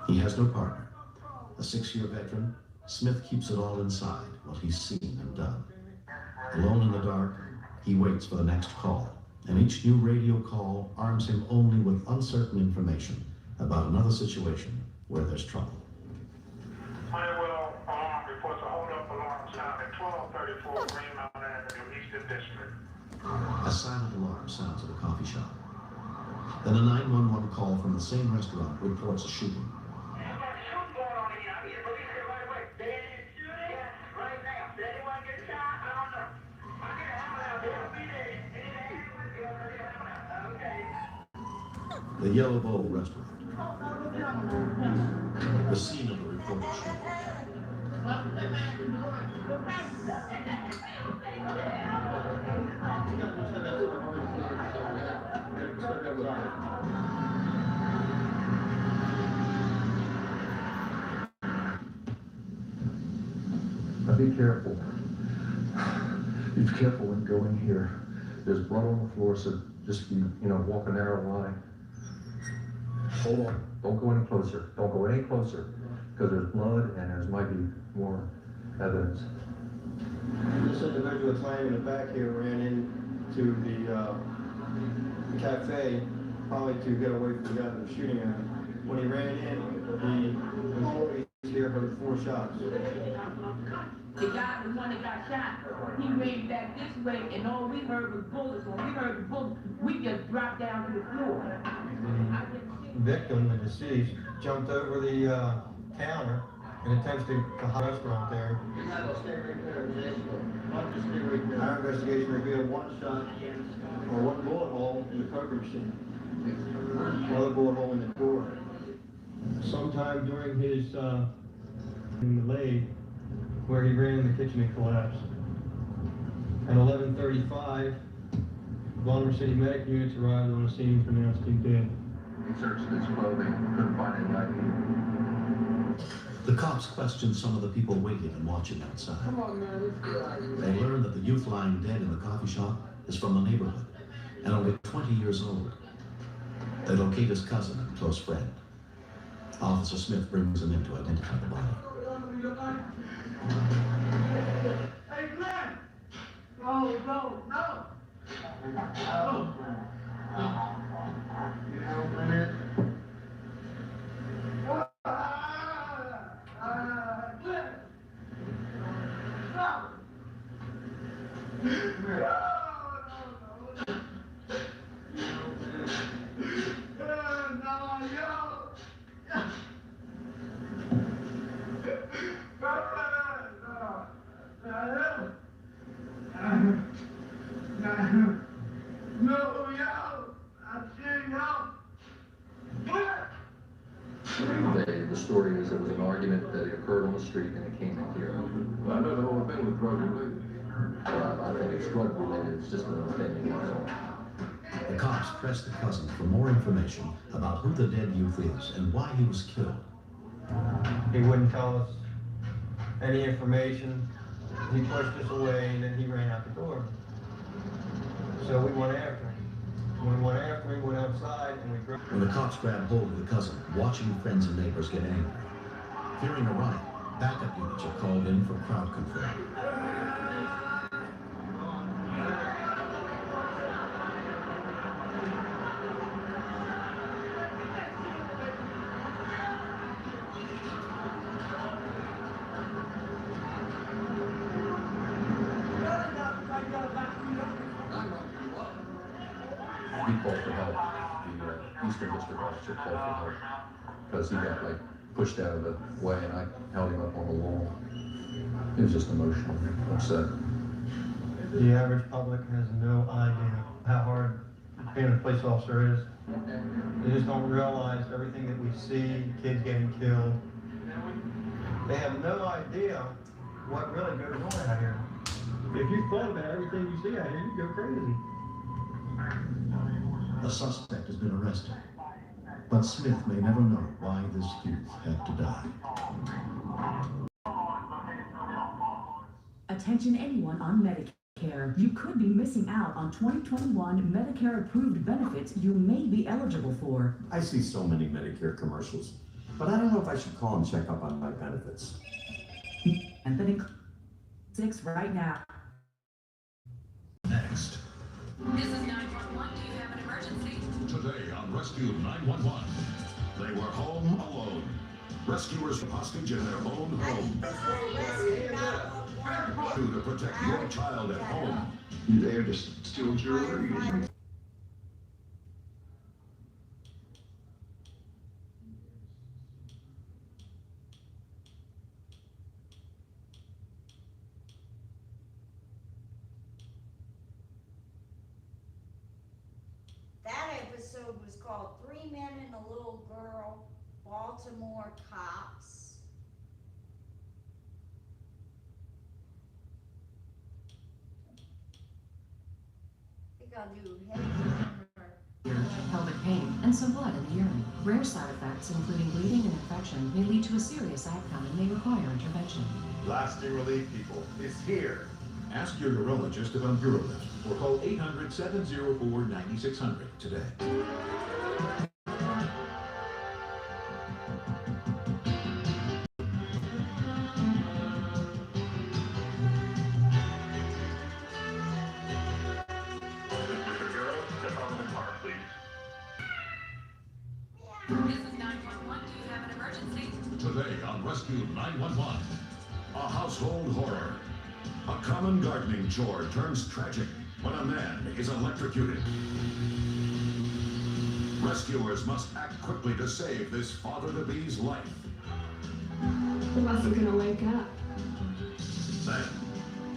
He has no partner. A 6-year veteran, Smith keeps it all inside what he's seen and done. Alone in the dark, he waits for the next call, and each new radio call arms him only with uncertain information about another situation where there's trouble. Honeywell alarm reports a hold-up alarm sound at 1234 Greenmount Avenue, Eastern District. A silent alarm sounds at a coffee shop. Then a 911 call from the same restaurant reports a shooting. The Yellow Bowl restaurant. The scene of the reported shooting. Now be careful. Be careful when you go in here. There's blood on the floor, so just be, walk a narrow line. Hold on. Don't go any closer. Don't go any closer, because there's blood and there might be more evidence. This individual that's laying in the back here ran into the cafe, probably to get away from the guy that was shooting at him. When he ran in, the employees here heard 4 shots. The guy, the one that got shot, he ran back this way, and all we heard was bullets. When we heard the bullets, we just dropped down to the floor. The victim, the deceased, jumped over the counter in attempts to hide the restaurant there. Our investigation revealed 1 shot or 1 bullet hole in the poker machine. Another bullet hole in the door. Sometime during his in the lathe, where he ran in the kitchen and collapsed. At 11:35, Baltimore City medic units arrived on the scene and pronounced him dead. We searched his clothing, couldn't find any ID. The cops questioned some of the people waiting and watching outside. Come on, man, let's get out of here. They learned that the youth lying dead in the coffee shop is from the neighborhood and only 20 years old. They locate his cousin and close friend. Officer Smith brings him in to identify the body. Hey, Glenn! No. You open it. Glenn! The story is there was an argument that occurred on the street and it came in here. Well, I know the whole thing was drug related. I think it's drug related, it's just an opinion, that's all. The cops pressed the cousin for more information about who the dead youth is and why he was killed. He wouldn't tell us any information. He pushed us away and then he ran out the door. So we went after him. When we went after him, we went outside and we grabbed him. When the cops grabbed hold of the cousin, watching friends and neighbors get angry. Fearing a riot, backup units are called in for crowd control. He called for help. The Eastern District officer called for help because he got like pushed out of the way and I held him up on the wall. He was just emotional, upset. The average public has no idea how hard being a police officer is. They just don't realize everything that we see, kids getting killed. They have no idea what really goes on out here. If you thought about everything you see out here, you go crazy. A suspect has been arrested, but Smith may never know why this youth had to die. Attention anyone on Medicare. You could be missing out on 2021 Medicare-approved benefits you may be eligible for. I see so many Medicare commercials, but I don't know if I should call and check up on my benefits. And then 6 right now. Next. This is 911. Do you have an emergency? Today on Rescue 911, they were home alone. Rescuers were hostage in their own home. To protect your child at home. You there to steal jewelry? That episode was called 3 Men and a Little Girl, Baltimore Cops. I think I'll do head Pelvic pain, and some blood in the urine. Rare side effects, including bleeding and infection, may lead to a serious outcome and may require intervention. Lasting relief, people, is here. Ask your urologist about UroLift or call 800-704-9600 today. This is 911. Do you have an emergency? Today on Rescue 911, a household horror. A common gardening chore turns tragic when a man is electrocuted. Rescuers must act quickly to save this father-to-be's life. He wasn't gonna wake up. Then,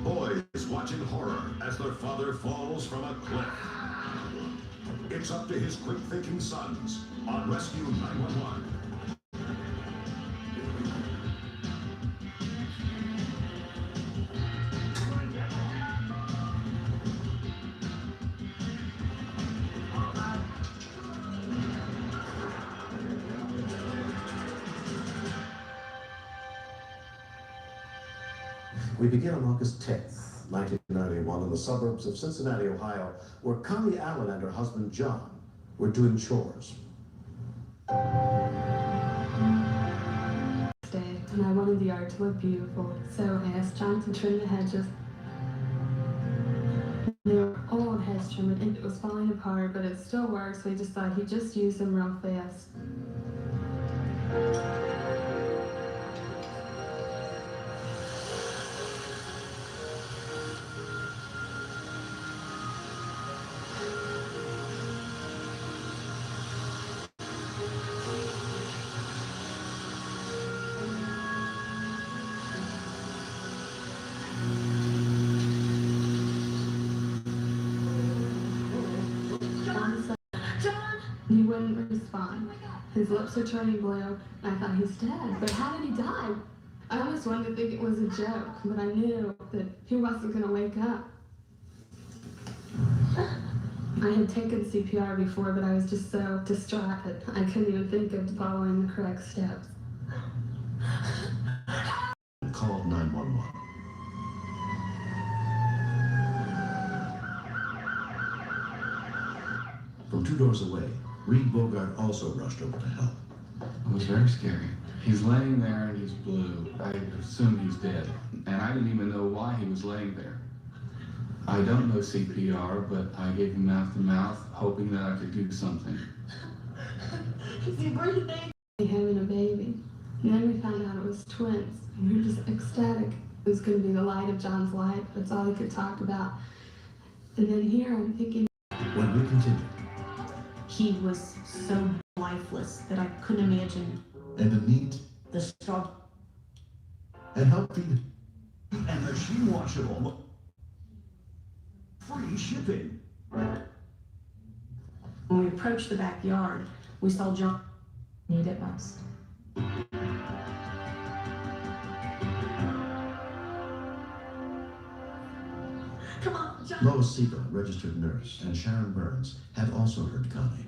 boys watching horror as their father falls from a cliff. It's up to his quick-thinking sons on Rescue 911. We begin on August 10th, 1991, in the suburbs of Cincinnati, Ohio, where Connie Allen and her husband, John, were doing chores. And I wanted the yard to look beautiful, so I asked John to trim the hedges. They were old hedge trim and it was falling apart, but it still worked, so he just thought he'd just use them real fast. He wouldn't respond. His lips are turning blue. I thought he's dead. But how did he die? I almost wanted to think it was a joke, but I knew that he wasn't going to wake up. I had taken CPR before, but I was just so distraught that I couldn't even think of following the correct steps. Called 911. From 2 doors away, Reed Bogart also rushed over to help. It was very scary. He's laying there and he's blue. I assumed he's dead. And I didn't even know why he was laying there. I don't know CPR, but I gave him mouth to mouth, hoping that I could do something. Is he breathing? Having a baby. And then we found out it was twins. And we were just ecstatic. It was going to be the light of John's life. That's all he could talk about. And then here I'm thinking. When we continue. He was so lifeless that I couldn't imagine. And a neat. The struggle. And healthy. And machine washable. Free shipping. When we approached the backyard, we saw John need it most. Come on, John. Lois Siegel, registered nurse, and Sharon Burns had also heard Connie.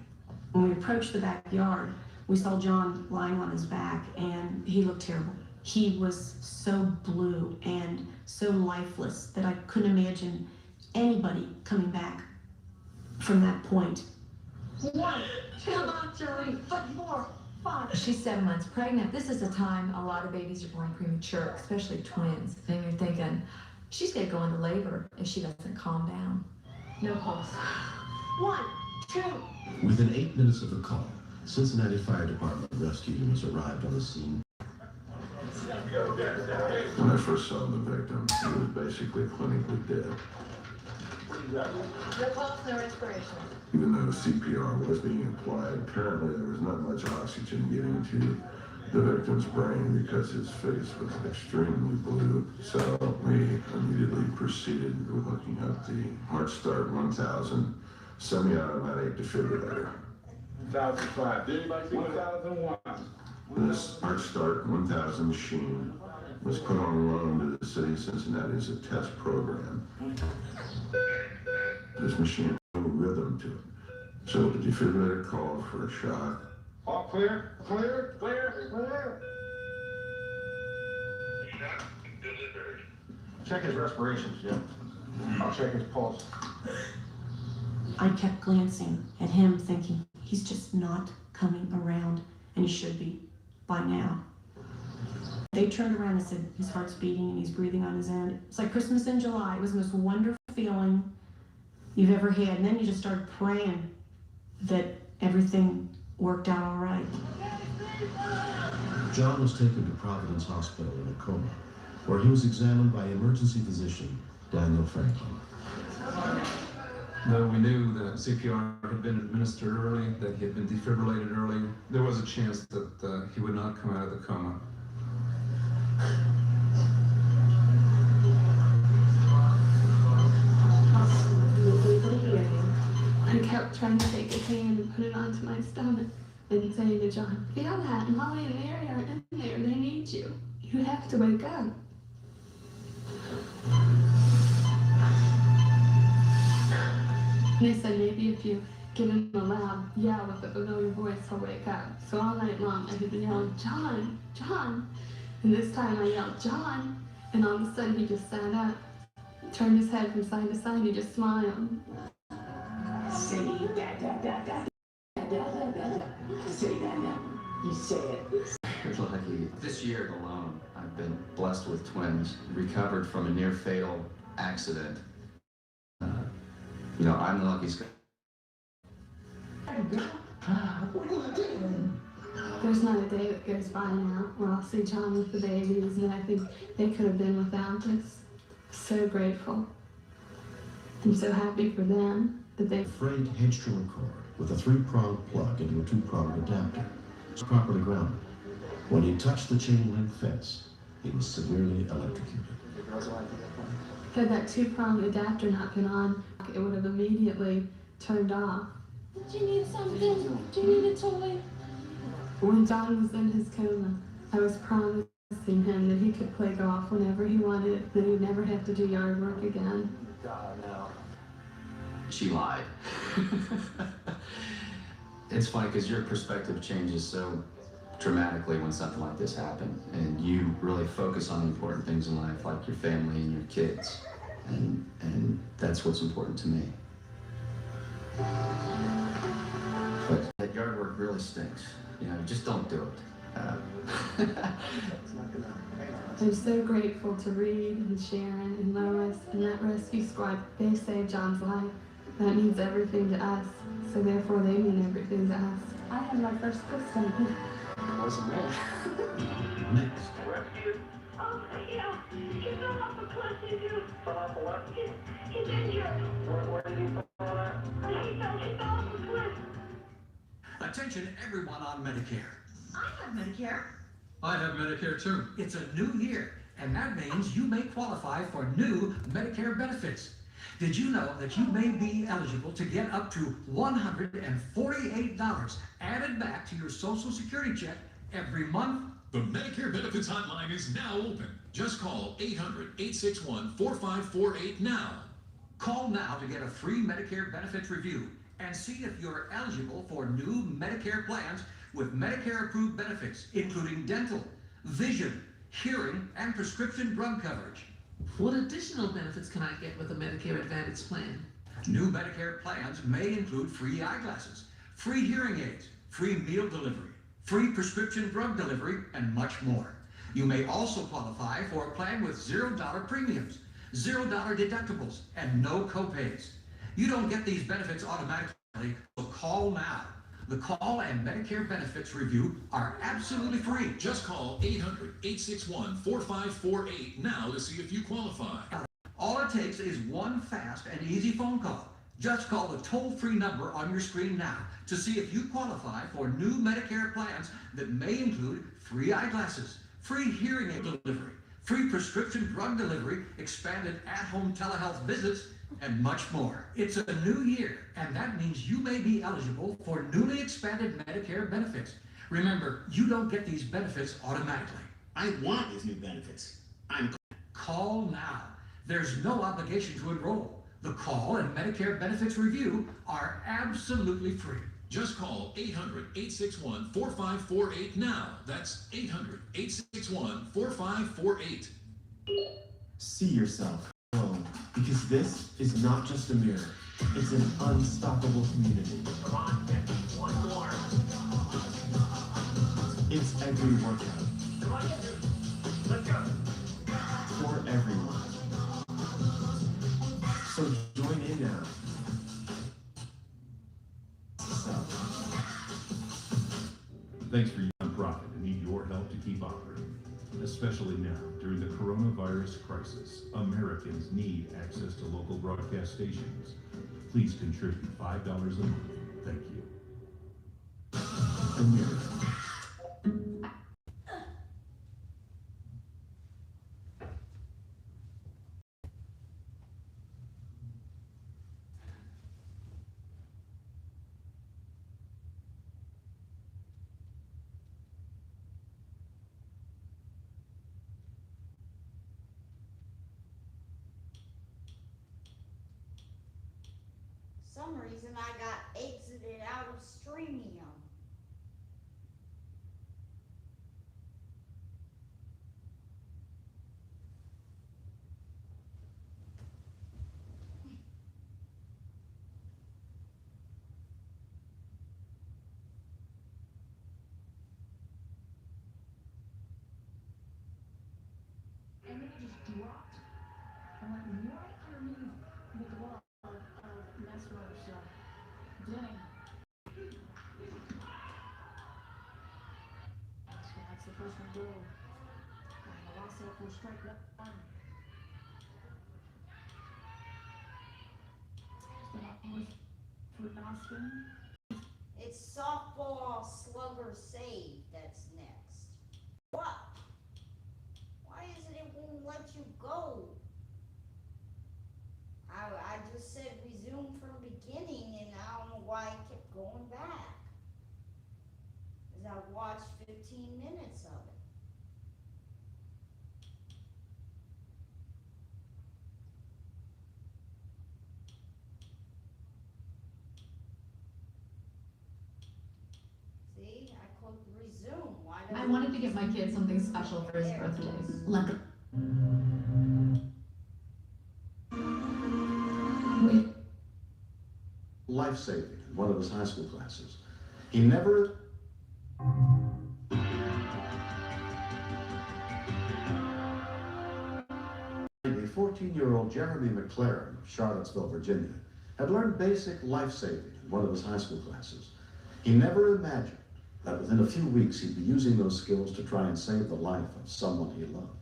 When we approached the backyard, we saw John lying on his back, and he looked terrible. He was so blue and so lifeless that I couldn't imagine anybody coming back from that point. One, come on, Joey, 4, 5. She's 7 months pregnant. This is a time a lot of babies are born premature, especially twins. And you're thinking, she's going to go into labor if she doesn't calm down. No pulse. 1, 2. Within 8 minutes of the call, Cincinnati Fire Department rescue units arrived on the scene. When I first saw the victim, he was basically clinically dead. No pulse, no respiration. Even though CPR was being applied, apparently there was not much oxygen getting to the victim's brain because his face was extremely blue. So we immediately proceeded with hooking up the Heart Start 1000 semi-automatic defibrillator. 1005. Did anybody see 1001? This Heart Start 1000 machine was put on loan to the city of Cincinnati as a test program. This machine had a rhythm to it. So the defibrillator called for a shock. All clear, clear, clear, clear. Check his respirations, Jim. I'll check his pulse. I kept glancing at him thinking, he's just not coming around, and he should be by now. They turned around and said, his heart's beating and he's breathing on his own. It's like Christmas in July. It was the most wonderful feeling you've ever had. And then you just started praying that everything worked out all right. John was taken to Providence Hospital in a coma, where he was examined by emergency physician Daniel Franklin. Though we knew that CPR had been administered early, that he had been defibrillated early, there was a chance that he would not come out of the coma. I kept trying to take his hand and put it onto my stomach and saying to John, feel that, Molly and Mary are in there, they need you. You have to wake up. And they said maybe if you give him a loud yell with a familiar voice, he'll wake up. So all night long I had been yelling, John, John. And this time I yelled, John. And all of a sudden he just sat up, turned his head from side to side, and he just smiled. Say that, say that now. You say it. You're lucky. This year alone, I've been blessed with twins, recovered from a near fatal accident. I'm the luckiest guy. What are you doing? There's not a day that goes by now where I'll see John with the babies, and I think they could have been without this. So grateful. I'm so happy for them that they... Frayed headstrom cord with a 3-pronged plug into a 2-pronged adapter. It's properly grounded. When he touched the chain link fence, he was severely electrocuted. Had that 2-pronged adapter not been on, it would have immediately turned off. Did you need something? Do you need a toy? When John was in his coma, I was promising him that he could play golf whenever he wanted, that he'd never have to do yard work again. God, no. She lied. It's funny because your perspective changes so dramatically when something like this happens, and you really focus on the important things in life, like your family and your kids, and that's what's important to me. But that yard work really stinks. You know, just don't do it. I'm so grateful to Reed and Sharon and Lois and that rescue squad. They saved John's life. That means everything to us, so therefore they mean everything to us. I had my first kiss on him. It wasn't me. Next. Rescue? Oh, yeah. He fell off a cliff, too. Fell off a what? He's injured. Where did he fall at? He fell off a cliff. Attention everyone on Medicare. I have Medicare. I have Medicare too. It's a new year, and that means you may qualify for new Medicare benefits. Did you know that you may be eligible to get up to $148 added back to your Social Security check every month? The Medicare Benefits Hotline is now open. Just call 800-861-4548 now. Call now to get a free Medicare benefits review and see if you're eligible for new Medicare plans with Medicare-approved benefits, including dental, vision, hearing, and prescription drug coverage. What additional benefits can I get with a Medicare Advantage plan? New Medicare plans may include free eyeglasses, free hearing aids, free meal delivery, free prescription drug delivery, and much more. You may also qualify for a plan with $0 premiums, $0 deductibles, and no copays. You don't get these benefits automatically, so call now. The call and Medicare benefits review are absolutely free. Just call 800-861-4548 now to see if you qualify. All it takes is one fast and easy phone call. Just call the toll-free number on your screen now to see if you qualify for new Medicare plans that may include free eyeglasses, free hearing aid delivery, free prescription drug delivery, expanded at-home telehealth visits, and much more. It's a new year, and that means you may be eligible for newly expanded Medicare benefits. Remember, you don't get these benefits automatically. I want these new benefits. Call now. There's no obligation to enroll. The call and Medicare benefits review are absolutely free. Just call 800-861-4548 now. That's 800-861-4548. See yourself. Because this is not just a mirror, it's an unstoppable community. Come on, one more. It's every workout. Come on, let's go. For everyone. So join in now. Thanks for your nonprofit and need your help to keep operating. Especially now, during the coronavirus crisis, Americans need access to local broadcast stations. Please contribute $5 a month. Thank you. A mirror. Some reason I got exited out of Streamium. And then it just dropped. I'm like, right underneath the glove of Mesmer's Denny. So that's the first one go. And the last up will strike that one. It's softball slugger save that's next. What? Why is it won't let you go? I just said resume from beginning and I don't know why it kept going. going back. As I watched 15 minutes of it. See, I clicked resume. Why I wanted to get my kid something special for his birthday. Like Life-saving in one of his high school classes. He never... A 14-year-old Jeremy McLaren of Charlottesville, Virginia, had learned basic life-saving in one of his high school classes. He never imagined that within a few weeks he'd be using those skills to try and save the life of someone he loved.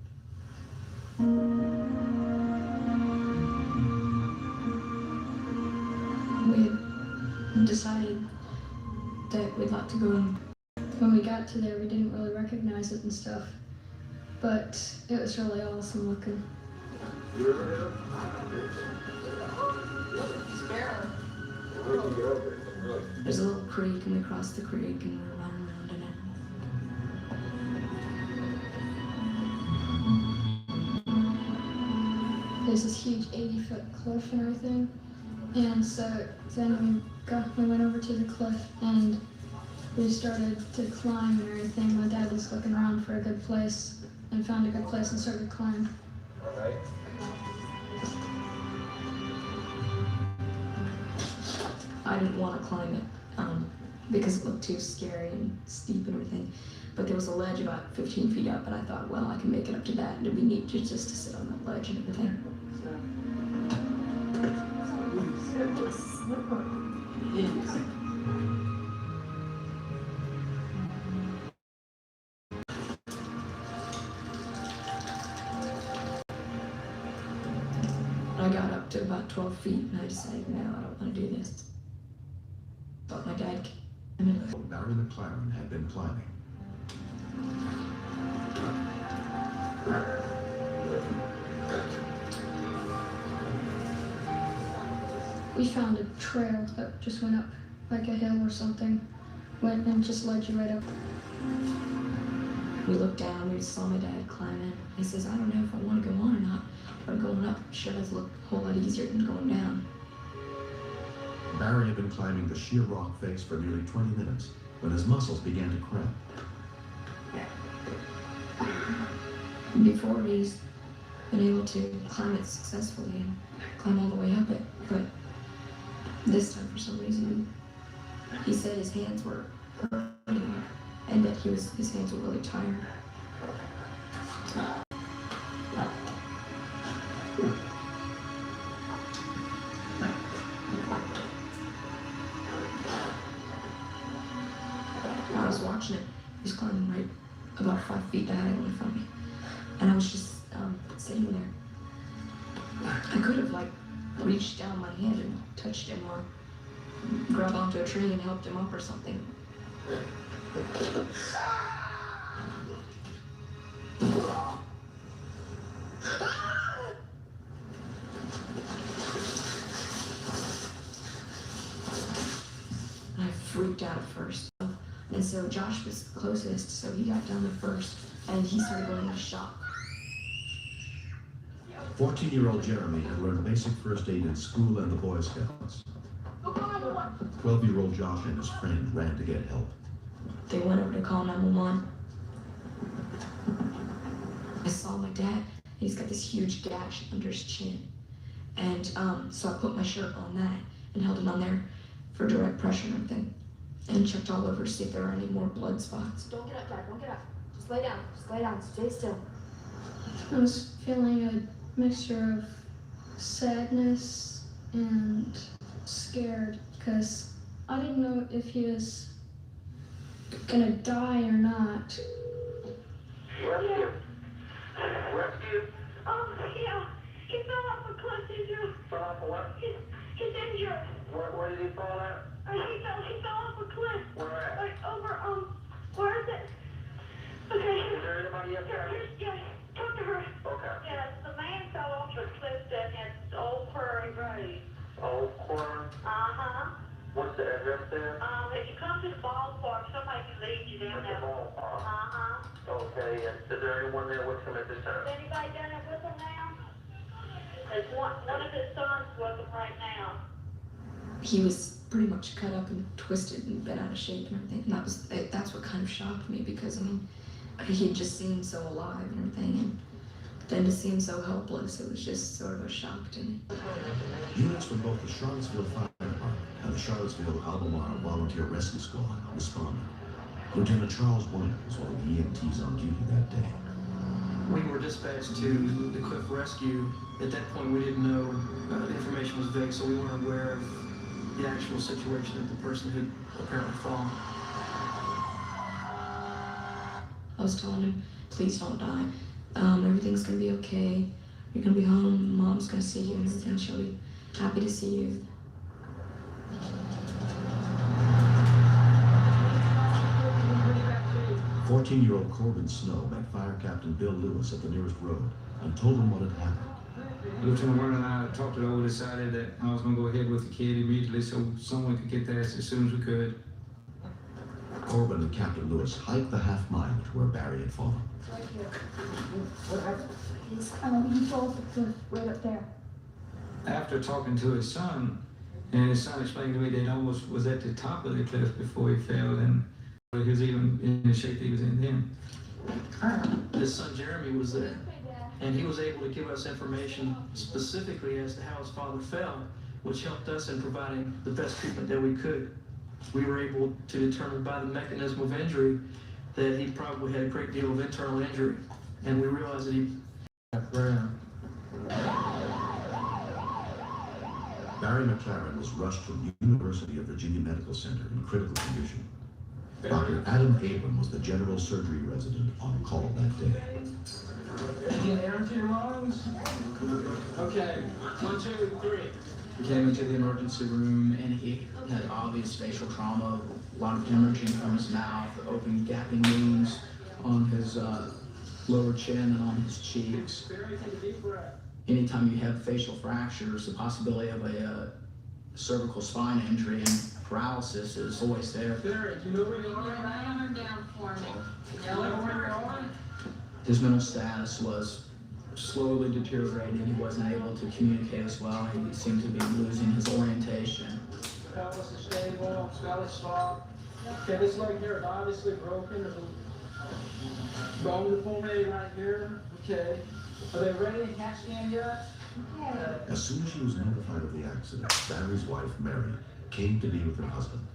We had decided that we'd like to go in. When we got to there, we didn't really recognize it and stuff, but it was really awesome looking. there's a little creek, and we crossed the creek, and we're running around in it. There's this huge 80-foot cliff and everything, and so then we went over to the cliff and we started to climb and everything. My dad was looking around for a good place and found a good place and started climbing. Okay. I didn't want to climb it because it looked too scary and steep and everything. But there was a ledge about 15 feet up, and I thought, well, I can make it up to that, and it'd be neat just to sit on that ledge and everything. I got up to about 12 feet, and I decided, no, I don't want to do this. But my dad came in. Barry McLaren had been climbing. We found a trail that just went up like a hill or something, went and just led you right up. We looked down, we saw my dad climbing. He says, I don't know if I want to go on or not, but going up sure does look a whole lot easier than going down. Barry had been climbing the sheer rock face for nearly 20 minutes when his muscles began to cramp. Before he's been able to climb it successfully and climb all the way up it, but this time for some reason he said his hands were hurting and that his hands were really tired. I was watching it. He was climbing right about 5 feet diagonally from me, and I was just sitting there. I could have reached down my hand and touched him or grabbed onto a tree and helped him up or something. I freaked out at first. And so Josh was closest, so he got down there first, and he started going into shock. 14-year-old Jeremy had learned basic first aid in school and the Boy Scouts. 12-year-old Josh and his friend ran to get help. They went over to call 911. I saw my dad. He's got this huge gash under his chin. And so I put my shirt on that and held it on there for direct pressure and everything. And checked all over to see if there were any more blood spots. Don't get up, Dad. Don't get up. Just lay down. Just lay down. Stay still. I was feeling a mixture of sadness and scared because I didn't know if he was gonna die or not. Rescue. Rescue. Yeah. He fell off a cliff, injured. Fell off a what? He's injured. Where did he fall at? He fell off a cliff. Where at? Like over, where is it? Okay. Is there anybody up there? Yeah, talk to her. Okay. Yes, the man fell off the cliff down at Old Quarry Road. Old Quarry? Uh-huh. What's the address there? If you come to the ballpark, somebody can lead you down there. Okay, and is there anyone there with him at this time? Is anybody down there with him now? There's one of his sons with him right now. He was pretty much cut up and twisted and bent out of shape and everything. And that's what kind of shocked me, because I mean, he just seemed so alive and everything, and then to see him so helpless, it was just sort of a shock to me. Units from both the Charlottesville Fire Department and the Charlottesville Albemarle Volunteer Rescue Squad responded. Lieutenant Charles Warner was one of the EMTs on duty that day. We were dispatched to the Cliff Rescue. At that point, we didn't know, the information was vague, so we weren't aware of the actual situation of the person who apparently fallen. I was telling him, please don't die. Everything's gonna be okay. You're gonna be home, Mom's gonna see you and everything. She'll be happy to see you. 14-year-old Corbin Snow met Fire Captain Bill Lewis at the nearest road and told him what had happened. Lieutenant Warner and I talked it over, decided that I was going to go ahead with the kid immediately so someone could get there as soon as we could. Corbin and Captain Lewis hiked the half-mile to where Barry had fallen. Right here. What happened? He falls off the cliff right up there. After talking to his son, and his son explained to me that he almost was at the top of the cliff before he fell, and he was even in the shape he was in then. His son Jeremy was there, and he was able to give us information specifically as to how his father fell, which helped us in providing the best treatment that we could. We were able to determine by the mechanism of injury that he probably had a great deal of internal injury, and we realized that he Barry McLaren was rushed to the University of Virginia Medical Center in critical condition. Dr. Adam Abram was the general surgery resident on call that day. Get air into your lungs. Okay, 1, 2, 3. We came into the emergency room and he had obvious facial trauma, a lot of hemorrhaging from his mouth, open gaping wounds on his lower chin and on his cheeks. Anytime you have facial fractures, the possibility of a cervical spine injury and paralysis is always there. Barry, do you know where you are right now? Down for me. Do you know where you are? His mental status was slowly deteriorating. He wasn't able to communicate as well. He seemed to be losing his orientation. Pelvis is stable, skull is soft. Okay, this leg here is obviously broken. There's a bone deformity right here. Okay. Are they ready? CAT scan yet? As soon as she was notified of the accident, Barry's wife, Mary, came to be with her husband.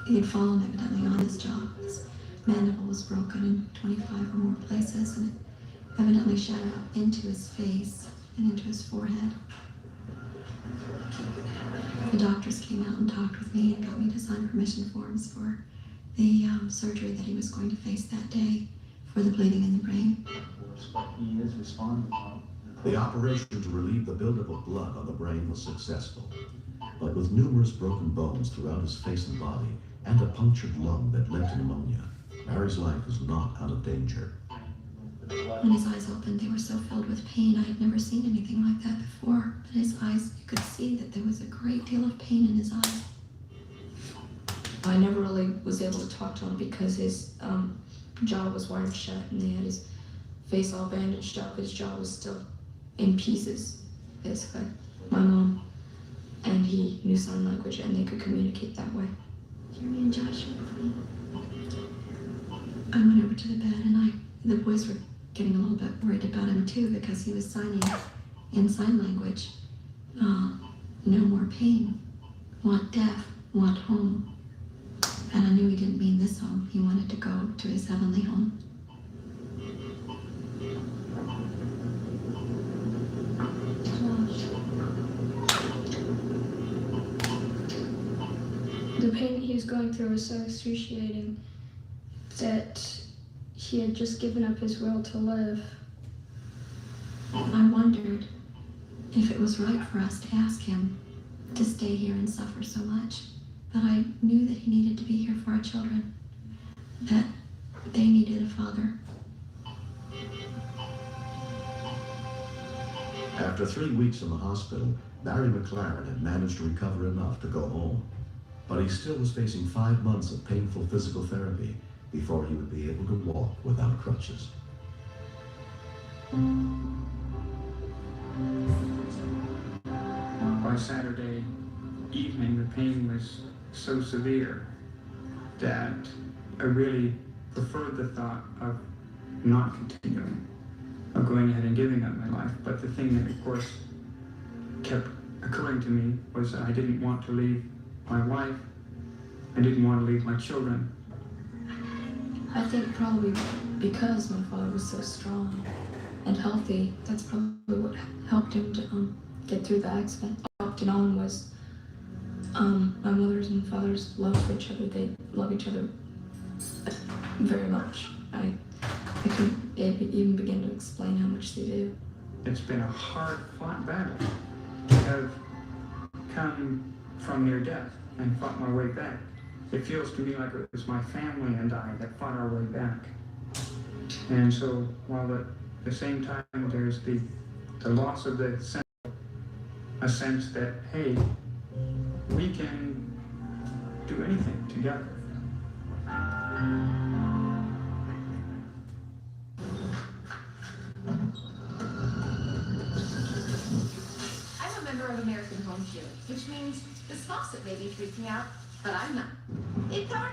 He had fallen evidently on his jaw. His mandible was broken in 25 or more places, and it evidently shot out into his face and into his forehead. The doctors came out and talked with me and got me to sign permission forms for the surgery that he was going to face that day for the bleeding in the brain. He is responding. The operation to relieve the buildup of blood on the brain was successful, but with numerous broken bones throughout his face and body and a punctured lung that led to pneumonia, Barry's life was not out of danger. When his eyes opened, they were so filled with pain. I had never seen anything like that before. But his eyes, you could see that there was a great deal of pain in his eyes. I never really was able to talk to him because his jaw was wired shut and they had his face all bandaged up. His jaw was still in pieces, basically. My mom and he knew sign language and they could communicate that way. Jeremy and Josh were with me. I went over to the bed and the boys were getting a little bit worried about him too because he was signing in sign language. No more pain. Want death. Want home. And I knew he didn't mean this home. He wanted to go to his heavenly home. The pain he was going through was so excruciating that he had just given up his will to live. I wondered if it was right for us to ask him to stay here and suffer so much. But I knew that he needed to be here for our children, that they needed a father. After 3 weeks in the hospital, Barry McLaren had managed to recover enough to go home. but he still was facing 5 months of painful physical therapy before he would be able to walk without crutches. By Saturday evening, the pain was so severe that I really preferred the thought of not continuing, of going ahead and giving up my life. But the thing that, of course, kept occurring to me was I didn't want to leave my wife. I didn't want to leave my children. I think probably because my father was so strong and healthy, that's probably what helped him to get through the accident. What helped it on was my mother's and father's love for each other. They love each other very much. I couldn't even begin to explain how much they do. It's been a hard-fought battle. I have come from near death and fought my way back. It feels to me like it was my family and I that fought our way back. And so while at the same time there's the loss of the sense, a sense that, hey, we can do anything together. I'm a member of American Home Shield, which means this faucet may be freaking out, but I'm not. It's hard.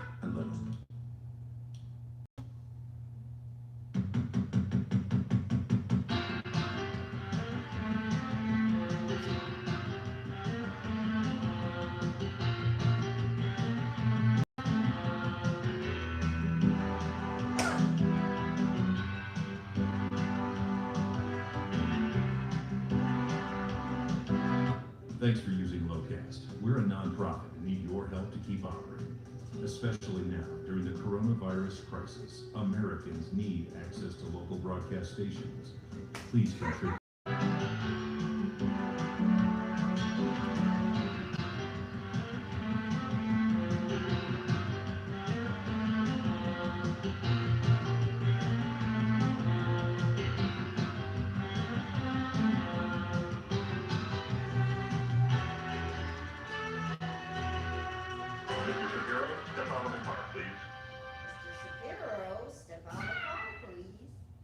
Thanks for using Locast. We're a nonprofit and need your help to keep operating. Especially now, during the coronavirus crisis, Americans need access to local broadcast stations. Please contribute.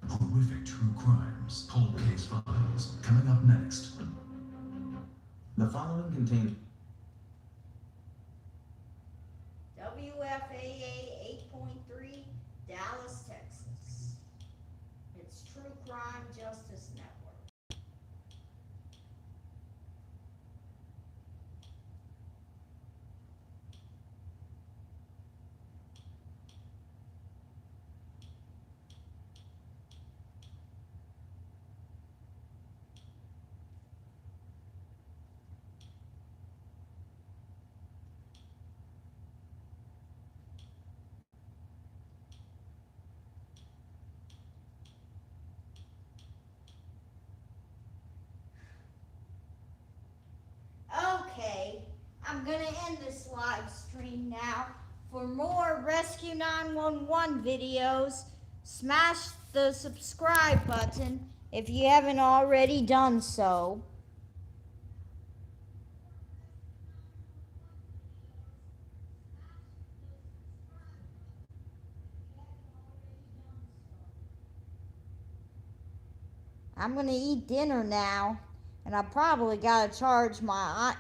Horrific true crimes, cold case files, coming up next. The following contains WFAA 8.3, Dallas, Texas. It's True Crime Justice Network. Okay, I'm gonna end this live stream now. For more Rescue 911 videos, smash the subscribe button if you haven't already done so. I'm gonna eat dinner now, and I probably gotta charge my